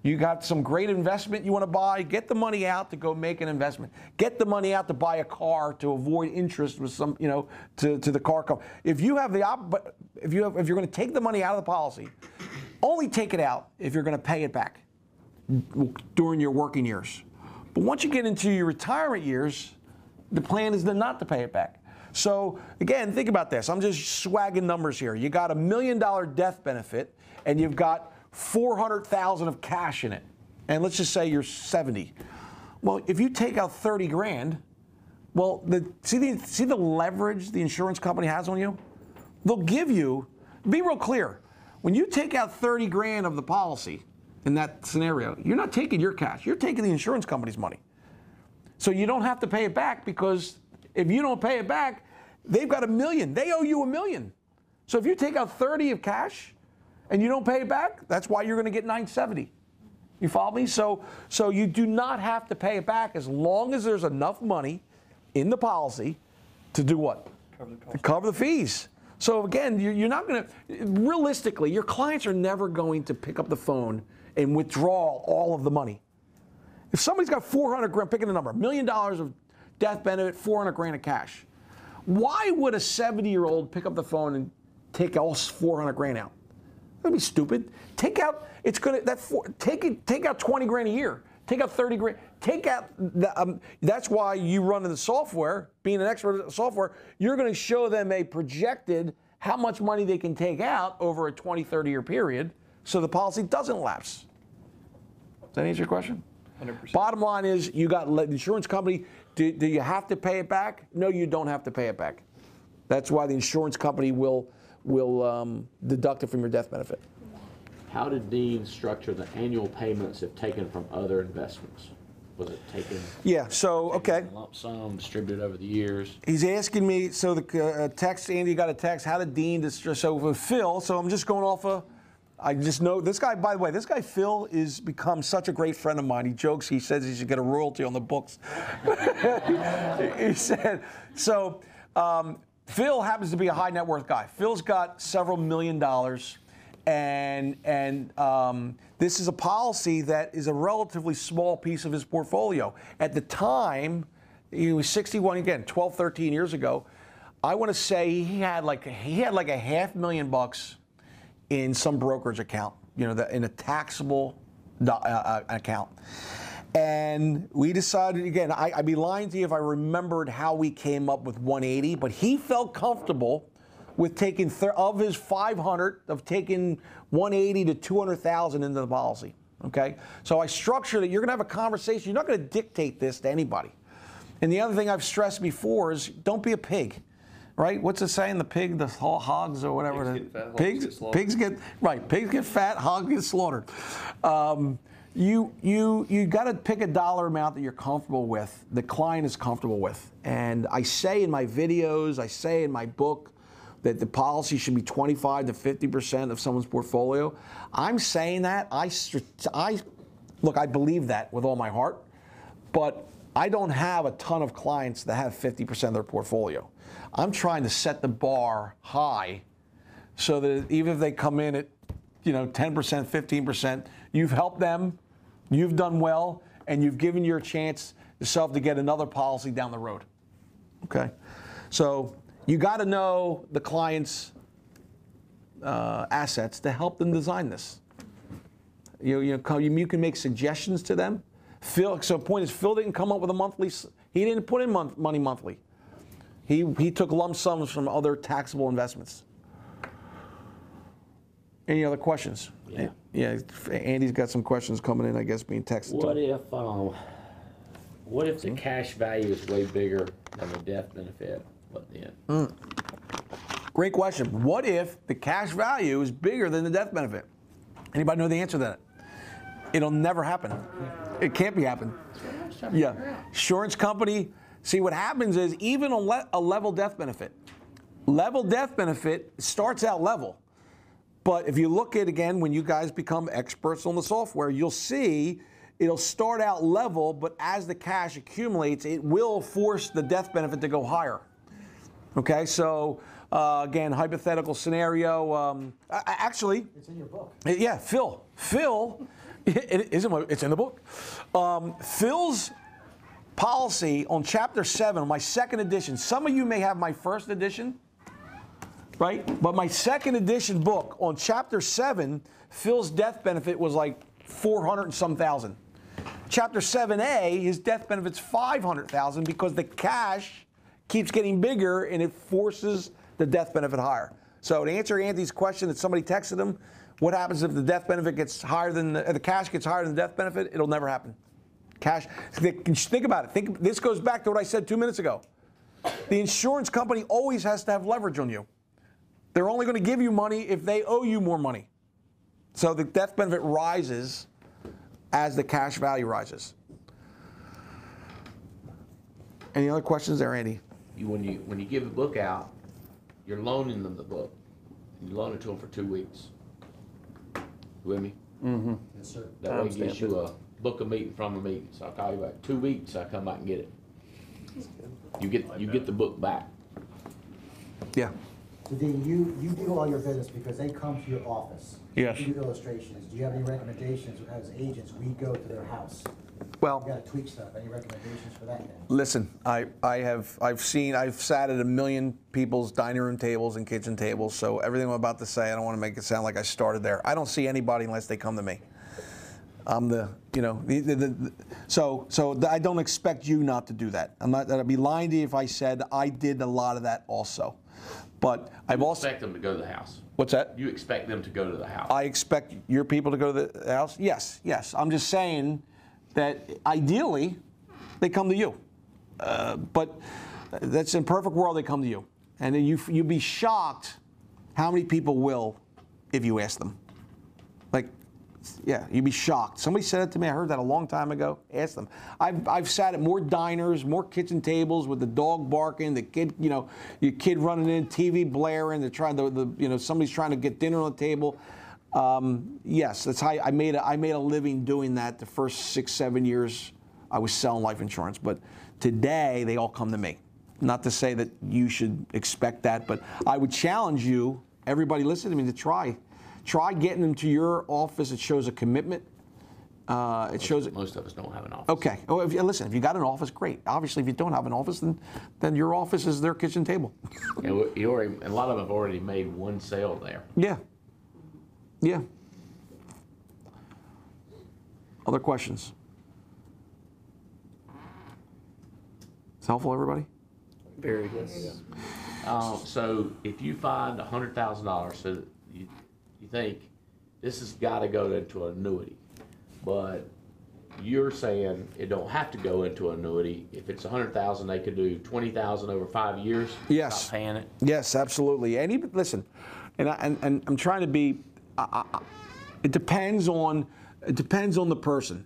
you got some great investment you want to buy, get the money out to go make an investment. Get the money out to buy a car to avoid interest with some, to the car company. If you're going to take the money out of the policy only take it out if you're going to pay it back during your working years. But once you get into your retirement years, the plan is then not to pay it back. So again, think about this. I'm just swagging numbers here. You got $1 million death benefit, and you've got $400,000 of cash in it. And let's just say you're 70. Well, if you take out 30 grand, well, see the leverage the insurance company has on you? They'll give you, be real clear, when you take out 30 grand of the policy in that scenario, you're not taking your cash, you're taking the insurance company's money. So you don't have to pay it back, because if you don't pay it back, they've got $1 million. They owe you $1 million. So if you take out 30 of cash and you don't pay it back, that's why you're going to get 970. You follow me? So you do not have to pay it back as long as there's enough money in the policy to do what? To cover the fees. So again, you're not going to, realistically, your clients are never going to pick up the phone and withdraw all of the money. If somebody's got 400 grand, picking a number, $1 million of death benefit, 400 grand of cash, why would a 70-year-old pick up the phone and take all 400 grand out? That'd be stupid. Take out, take out 20 grand a year. Take out 30 grand. Take out, that's why you run in the software, being an expert at software, you're going to show them a projected how much money they can take out over a 20, 30-year period so the policy doesn't lapse. Does that answer your question? 100%. Bottom line is, you got the insurance company, do you have to pay it back? No, you don't have to pay it back. That's why the insurance company will deduct it from your death benefit. How did Dean structure the annual payments if taken from other investments? Was it taken? Yeah, so, okay. In lump sum, distributed over the years? He's asking me, so the text, Andy got a text, how did Dean, so with Phil, so I'm just going off of, I just know, this guy, by the way, this guy Phil is become such a great friend of mine. He jokes, he says he should get a royalty on the books. He said, so Phil happens to be a high net worth guy. Phil's got several $1 million. And this is a policy that is a relatively small piece of his portfolio. At the time, he was 61, again, 12, 13 years ago. I want to say he had like a $500,000 in some brokerage account, in a taxable account. And we decided, again, I'd be lying to you if I remembered how we came up with 180, but he felt comfortable with taking, of his 500, of taking 180 to 200,000 into the policy, okay? So I structured it. You're gonna have a conversation. You're not gonna dictate this to anybody. And the other thing I've stressed before is, don't be a pig, right? What's it saying? The pig, the hogs or whatever. Pigs get fat, hogs get slaughtered. You got to pick a dollar amount that you're comfortable with, the client is comfortable with. And I say in my videos, I say in my book, that the policy should be 25 to 50% of someone's portfolio. I'm saying that, look, I believe that with all my heart, but I don't have a ton of clients that have 50% of their portfolio. I'm trying to set the bar high so that even if they come in at 10%, 15%, you've helped them, you've done well, and you've given your chance yourself to get another policy down the road. Okay? So you got to know the client's assets to help them design this. You can make suggestions to them. So the point is, Phil didn't come up with a monthly. He didn't put in money monthly. He took lump sums from other taxable investments. Any other questions? Yeah. Yeah. Andy's got some questions coming in, I guess, being texted. What if the cash value is way bigger than the death benefit? What then? Great question. What if the cash value is bigger than the death benefit? Anybody know the answer to that? It'll never happen. It can't be happen. Yeah. Insurance company, see what happens is, even a level death benefit starts out level. But if you look at, again, when you guys become experts on the software, you'll see it'll start out level, but as the cash accumulates, it will force the death benefit to go higher. Okay, so again, hypothetical scenario. Actually, It's in your book. yeah, Phil, it's in the book. Phil's policy on Chapter 7, my second edition. Some of you may have my first edition. right? But my second edition book on chapter 7, Phil's death benefit was like 400 and some thousand. Chapter 7A, his death benefit's 500,000 because the cash keeps getting bigger and it forces the death benefit higher. So to answer Anthony's question that somebody texted him, what happens if the death benefit gets higher than the cash gets higher than the death benefit? It'll never happen. Cash. Think about it. This goes back to what I said 2 minutes ago. The insurance company always has to have leverage on you. They're only going to give you money if they owe you more money. So the death benefit rises as the cash value rises. Any other questions there, Andy? When you give a book out, you're loaning them the book. You loan it to them for 2 weeks. You with me? Mm-hmm. Yes, sir. That way it gives you a book a meeting from a meeting. So I'll call you back 2 weeks. I come back and get it. You get the book back. Yeah. So Dean, you do all your business because they come to your office. Yes. You do illustrations. Do you have any recommendations as agents? We go to their house. Well, You gotta tweak stuff. Any recommendations for that then? listen, I've sat at a million people's dining room tables and kitchen tables, so everything I'm about to say, I don't want to make it sound like I started there. I don't see anybody unless they come to me. I'm so I don't expect you not to do that. I'd be lying to you if I said I did a lot of that also. But I've also expect them to go to the house. What's that? You expect them to go to the house. I expect your people to go to the house? Yes. I'm just saying that ideally they come to you. But that's in perfect world they come to you. And then you'd be shocked how many people will if you ask them. Like, yeah, you'd be shocked. Somebody said it to me. I heard that a long time ago. Ask them. I've sat at more diners, more kitchen tables with the dog barking, the kid, your kid running in, TV blaring. They're trying somebody's trying to get dinner on the table. Yes, that's how I made a living doing that the first 6-7 years I was selling life insurance. But today they all come to me. Not to say that you should expect that, but I would challenge you, everybody listening to me, to try getting them to your office. It shows a commitment. Most of us don't have an office. Okay. Oh, if you got an office, great. Obviously, if you don't have an office, then your office is their kitchen table. And a lot of them have already made one sale there. Yeah. Other questions? It's helpful, everybody? Very good. So if you find $100,000, so you think this has got to go into an annuity, but you're saying it don't have to go into an annuity. If it's $100,000, they could do $20,000 over 5 years. Yes. Stop paying it. Yes, absolutely. And even listen, and I'm trying to be. It depends on the person.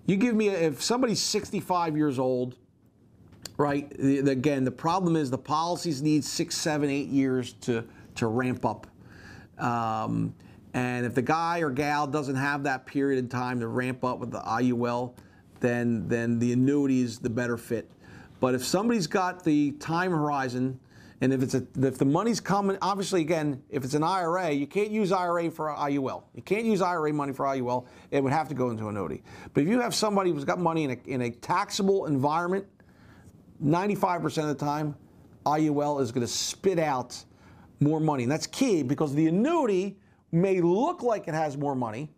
You give me if somebody's 65 years old, right? Again, the problem is the policies need 6, 7, 8 years to ramp up. And if the guy or gal doesn't have that period in time to ramp up with the IUL, then the annuity is the better fit. But if somebody's got the time horizon, and if the money's coming, obviously again, if it's an IRA, you can't use IRA for IUL. You can't use IRA money for IUL. It would have to go into annuity. But if you have somebody who's got money in a taxable environment, 95% of the time, IUL is going to spit out more money. And that's key because the annuity may look like it has more money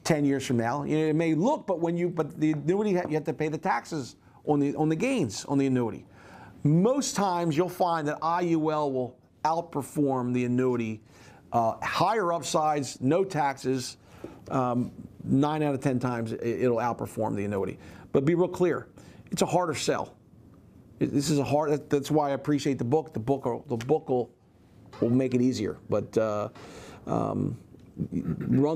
10 years from now. It may look, but the annuity, you have to pay the taxes on the gains on the annuity. Most times you'll find that IUL will outperform the annuity. Higher upsides, no taxes, 9 out of 10 times it'll outperform the annuity. But be real clear, it's a harder sell. This is that's why I appreciate the book. The book will make it easier. But run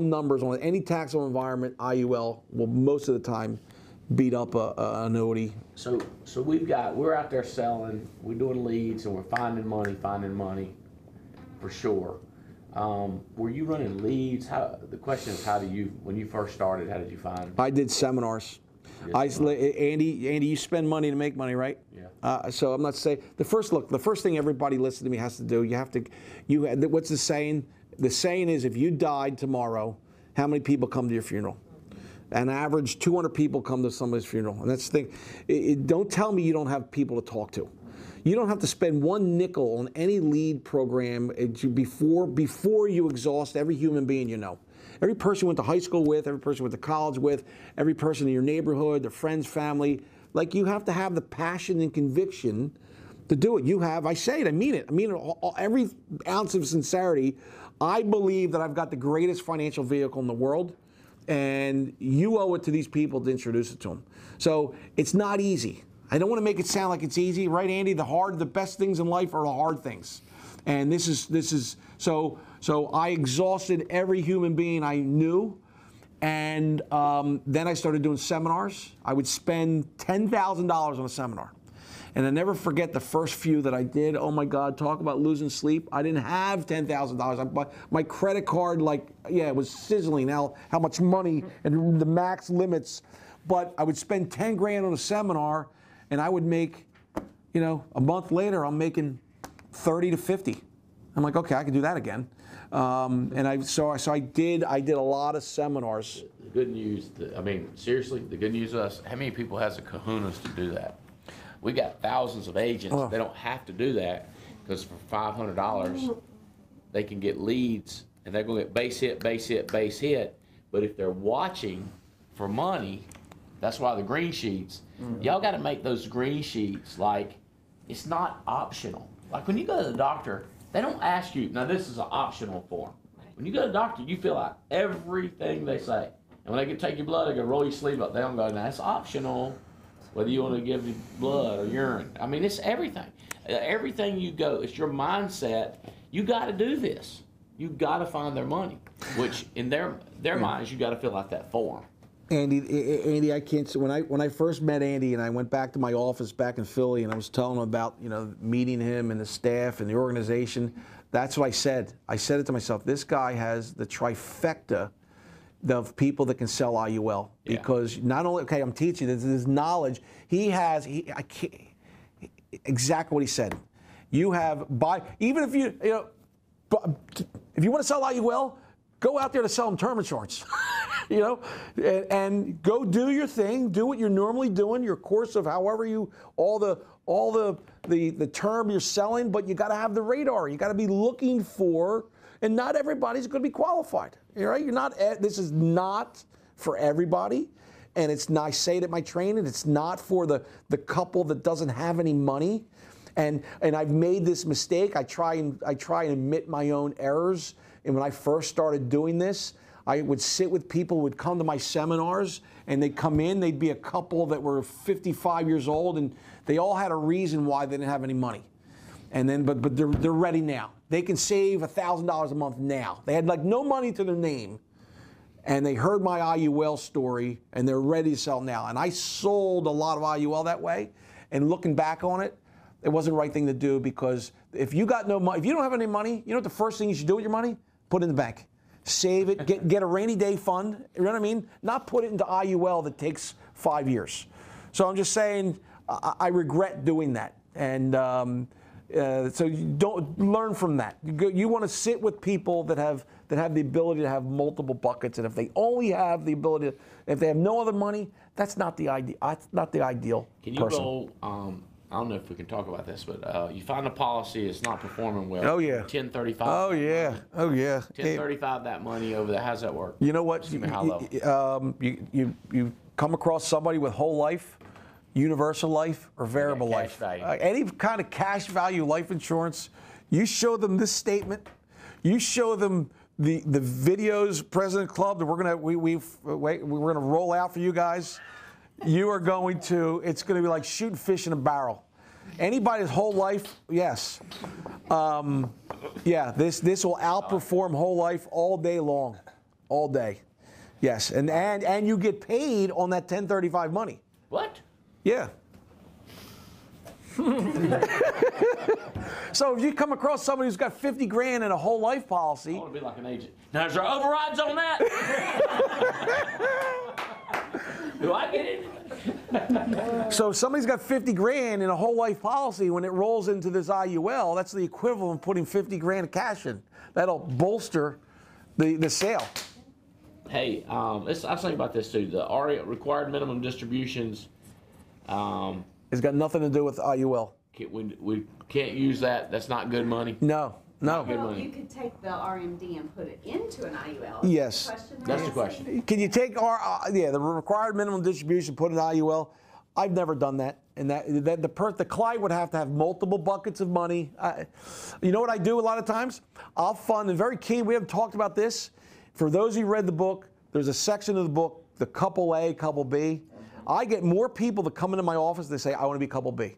numbers on any taxable environment, IUL will most of the time beat up an annuity. So we're out there selling, we're doing leads, and we're finding money for sure. Were you running leads? The question is, when you first started, how did you find? I did seminars. Andy, you spend money to make money, right? Yeah. So I'm not saying the first thing everybody listening to me has to do. What's the saying? The saying is, if you died tomorrow, how many people come to your funeral? An average 200 people come to somebody's funeral, and that's the thing. Don't tell me you don't have people to talk to. You don't have to spend one nickel on any lead program before you exhaust every human being you know. Every person you went to high school with, every person you went to college with, every person in your neighborhood, their friends, family. Like, you have to have the passion and conviction to do it. You have, I say it, I mean it. I mean it, every ounce of sincerity. I believe that I've got the greatest financial vehicle in the world, and you owe it to these people to introduce it to them. So it's not easy. I don't want to make it sound like it's easy, right, Andy? The best things in life are the hard things. And this is so I exhausted every human being I knew, and then I started doing seminars. I would spend $10,000 on a seminar. And I never forget the first few that I did. Oh my God, talk about losing sleep. I didn't have $10,000. My credit card, it was sizzling how much money and the max limits. But I would spend 10 grand on a seminar, and I would make, a month later, I'm making 30 to 50. I'm like, okay, I can do that again. I did a lot of seminars. The good news, seriously, the good news is us, how many people has the kahunas to do that? We got thousands of agents. They don't have to do that, because for $500, they can get leads, and they're going to get base hit, base hit, base hit. But if they're watching for money, that's why the green sheets, y'all got to make those green sheets like it's not optional. Like when you go to the doctor, they don't ask you, now this is an optional form. When you go to the doctor, you fill out everything they say. And when they take your blood, they go roll your sleeve up. They don't go, now it's optional whether you want to give the blood or urine. I mean, it's everything. Everything you go, it's your mindset. You got to do this. You got to find their money, which in their minds, you got to fill out that form. Andy, I can't. When I first met Andy, and I went back to my office back in Philly, and I was telling him about meeting him and the staff and the organization. That's what I said. I said it to myself. This guy has the trifecta of people that can sell IUL, because not only I'm teaching this knowledge. He has. Exactly what he said. You have even if you want to sell IUL, go out there to sell them term insurance. And go do your thing, do what you're normally doing, your course of however all the term you're selling, but you got to have the radar. You got to be looking for, and not everybody's going to be qualified. Right? This is not for everybody, and it's not. I say it at my training. It's not for the couple that doesn't have any money, and I've made this mistake. I try and admit my own errors. And when I first started doing this, I would sit with people who would come to my seminars, and they'd come in, they'd be a couple that were 55 years old, and they all had a reason why they didn't have any money. And then, but they're ready now. They can save $1,000 a month now. They had no money to their name, and they heard my IUL story, and they're ready to sell now. And I sold a lot of IUL that way, and looking back on it, it wasn't the right thing to do, because if you got no money, if you don't have any money, you know what the first thing you should do with your money? Put it in the bank. Save it, get a rainy day fund, you know what I mean? Not put it into IUL that takes 5 years. So I'm just saying, I regret doing that. And so you don't learn from that. You want to sit with people that have the ability to have multiple buckets, and if they only have the ability, if they have no other money, that's not the ideal. That's not the ideal person. Can you go? I don't know if we can talk about this, but you find a policy is not performing well. Oh, yeah. 1035. Oh, yeah. Oh, yeah. 1035 that money over there. How's that work? You know what? You come across somebody with whole life, universal life, or variable life. Any kind of cash value life insurance, you show them this statement, you show them the videos, President Club, that we're gonna roll out for you guys. You are going to, it's going to be like shooting fish in a barrel. Anybody's whole life, yes. This will outperform whole life all day long. All day. Yes. And you get paid on that 1035 money. What? Yeah. So if you come across somebody who's got 50 grand in a whole life policy. I want to be like an agent. Now, is there overrides on that? Do I get it? So if somebody's got 50 grand in a whole life policy, when it rolls into this IUL, that's the equivalent of putting 50 grand of cash in. That'll bolster the sale. Hey, I was thinking about this too. The required minimum distributions. It's got nothing to do with IUL. we can't use that. That's not good money. No, no. Good Well, money. you could take the RMD and put it into an IUL. Yes. That's the question. Can you take the required minimum distribution, put in IUL? I've never done that. And the client would have to have multiple buckets of money. You know what I do a lot of times? I'll fund, and very key, we haven't talked about this. For those who read the book, there's a section of the book, the couple A, couple B. I get more people that come into my office, they say, I want to be couple B.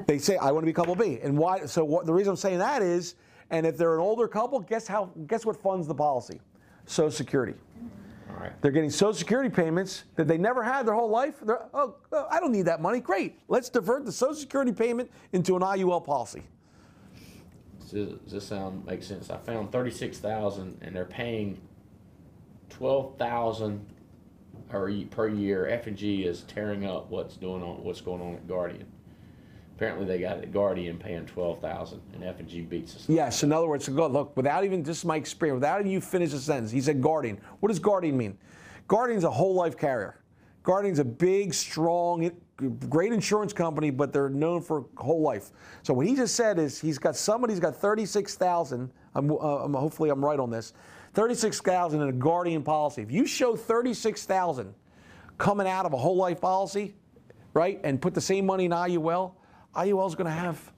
They say, I want to be couple B. And why? So the reason I'm saying that is, and if they're an older couple, guess what funds the policy? Social Security. All right. They're getting Social Security payments that they never had their whole life. I don't need that money. Great. Let's divert the Social Security payment into an IUL policy. Does this make sense? I found 36,000, and they're paying 12,000 per year. F&G is tearing up what's going on at Guardian. Apparently, they got at Guardian paying 12,000, and F&G beats us. Yes. In other words, look, without even just my experience, without even you finish the sentence, he said Guardian. What does Guardian mean? Guardian's a whole life carrier. Guardian's a big, strong, great insurance company, but they're known for whole life. So what he just said is he's got 36,000. Hopefully I'm right on this. 36,000 in a Guardian policy. If you show 36,000 coming out of a whole life policy, right, and put the same money in IUL, IUL is going to have,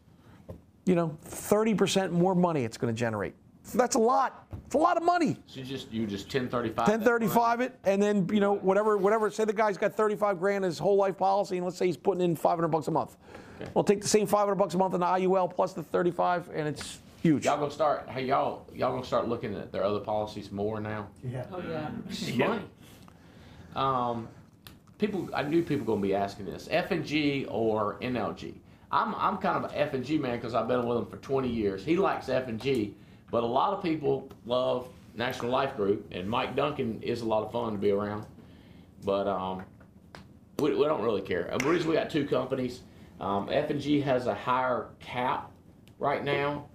30% more money it's going to generate. So that's a lot. It's a lot of money. So you just 1035. 1035 it, and then whatever. Say the guy's got 35 grand in his whole life policy, and let's say he's putting in $500 a month. Okay. We'll take the same $500 a month in the IUL plus the 35, and it's huge. Y'all gonna start? Hey, y'all gonna start looking at their other policies more now? Yeah. Oh, yeah. This is money. I knew people gonna be asking this: F&G or NLG? I'm kind of an F&G man because I've been with him for 20 years. He likes F&G, but a lot of people love National Life Group, and Mike Duncan is a lot of fun to be around. But we don't really care. The reason we got two companies, F&G has a higher cap right now.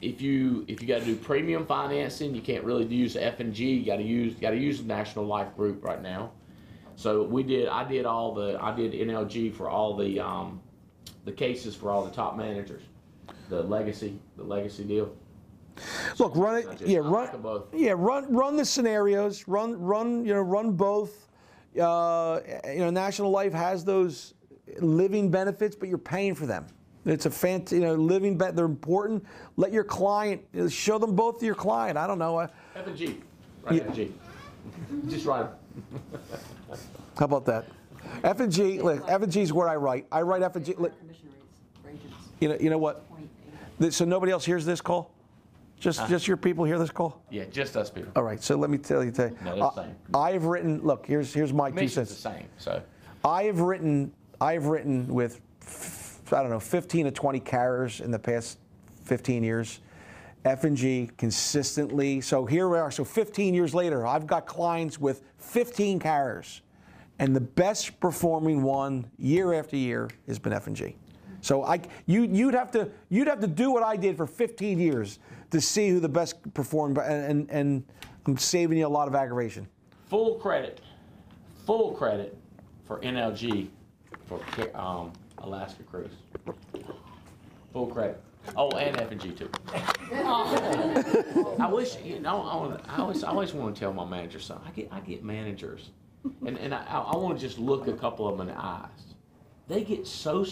If you got to do premium financing, you can't really use F&G. You got to use the National Life Group right now. So I did NLG for all the cases for all the top managers, the legacy deal. Look, run it. Yeah, run the scenarios. Run both. National Life has those living benefits, but you're paying for them. It's a fancy, living bet. They're important. Let your client show them both to your client. I don't know. F&G, right? F&G. Just write them. How about that? F&G. F&G is where I write. I write F&G. You know what? So nobody else hears this call? Just your people hear this call? Yeah, just us people. All right. So let me tell you. No, that's the same. I've written. Look, here's my 2 cents. The same. So I've written with 15 to 20 carriers in the past 15 years. F&G consistently. So here we are. So 15 years later, I've got clients with 15 carriers, and the best performing one year after year has been F&G. So you'd have to do what I did for 15 years to see who the best performed, and I'm saving you a lot of aggravation. Full credit for NLG for Alaska Cruise. Full credit. Oh, and F&G too. I wish I always want to tell my manager something. I get managers, and I want to just look a couple of them in the eyes. They get so.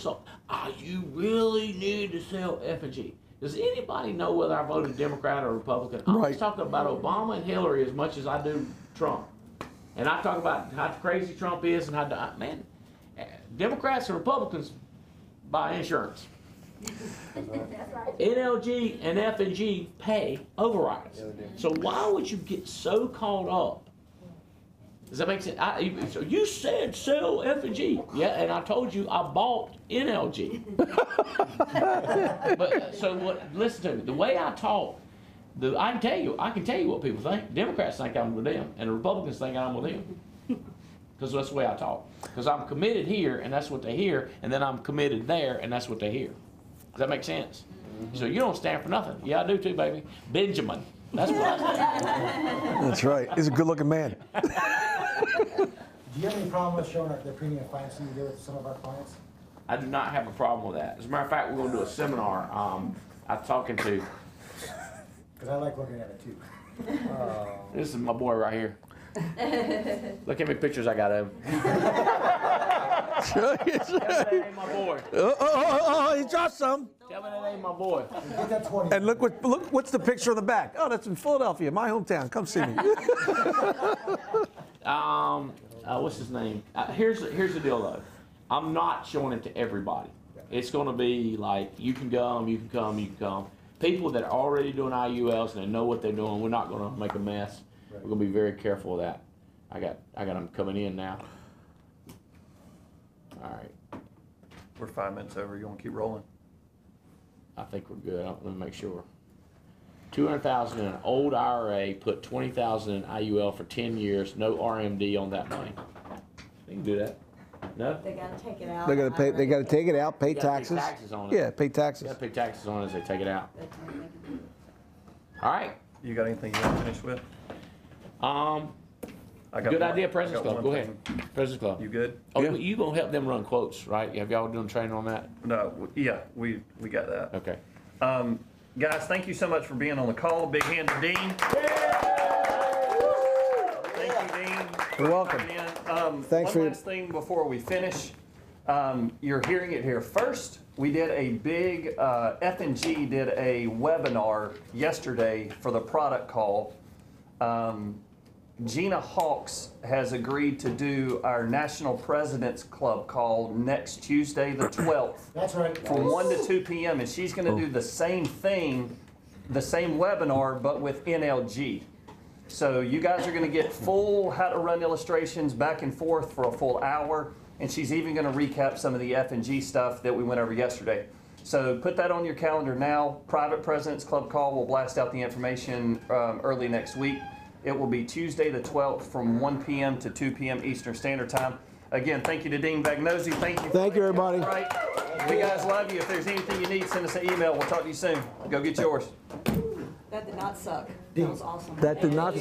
You really need to sell F&G. Does anybody know whether I voted Democrat or Republican? I'm just talking about Obama and Hillary as much as I do Trump. And I talk about how crazy Trump is and Democrats and Republicans buy insurance. NLG and F&G pay overrides. So why would you get so caught up? Does that make sense? So you said sell F&G. Yeah, and I told you I bought NLG. Listen to me. The way I talk, I can tell you what people think. Democrats think I'm with them, and the Republicans think I'm with them. Because that's the way I talk. Because I'm committed here, and that's what they hear, and then I'm committed there, and that's what they hear. Does that make sense? Mm-hmm. So you don't stand for nothing. Yeah, I do too, baby. Benjamin. That's what I say. That's right. He's a good-looking man. Do you have any problem with showing the premium financing you do with some of our clients? I do not have a problem with that. As a matter of fact, we're gonna do a seminar. I'm talking to, Because I like looking at it too. this is my boy right here. Look how many pictures I got of him. That ain't my boy. He dropped some. Tell me that ain't my boy. Get that 20. And look what's the picture on the back? Oh, that's in Philadelphia, my hometown. Come see me. What's his name? Here's the deal though. I'm not showing it to everybody. It's going to be like you can come, you can come, you can come. People that are already doing IULs and they know what they're doing. We're not going to make a mess. We're going to be very careful of that. I got them coming in now. All right. We're 5 minutes over. You want to keep rolling? I think we're good. Let me make sure. 200,000 in an old IRA. Put 20,000 in IUL for 10 years. No RMD on that money. You can do that. No. They gotta take it out. They got to pay. They got to take it out. Pay You gotta pay taxes. taxes on it. Yeah, pay You taxes. gotta pay taxes on it as they take it out. That's what they can do. All right. You got anything you want to finish with? I got Good one- idea, I President's got Club. one Go ahead. thing. President's Club. You good? Oh, Yeah. you gonna help them run quotes, right? Have y'all doing training on that? No, yeah, we got that. Okay. Guys, thank you so much for being on the call. Big hand to Dean. Thank you, Dean. You're welcome. Coming in. Thanks for One your- last thing before we finish. You're hearing it here first. We did a big, F&G did a webinar yesterday for the product call. Gina Hawks has agreed to do our National President's Club call next Tuesday, the 12th. That's right. From 1 to 2 p.m. and she's going to do the same thing, the same webinar, but with NLG. So you guys are going to get full how to run illustrations back and forth for a full hour, and she's even going to recap some of the F&G stuff that we went over yesterday. So put that on your calendar now. Private President's Club call. We'll blast out the information early next week. It will be Tuesday the 12th from 1 p.m. to 2 p.m. Eastern Standard Time. Again, thank you to Dean Bagnosi. Thank you. Thank you, everybody. Right. We guys love you. If there's anything you need, send us an email. We'll talk to you soon. Go get yours. That did not suck. That was awesome. That did not.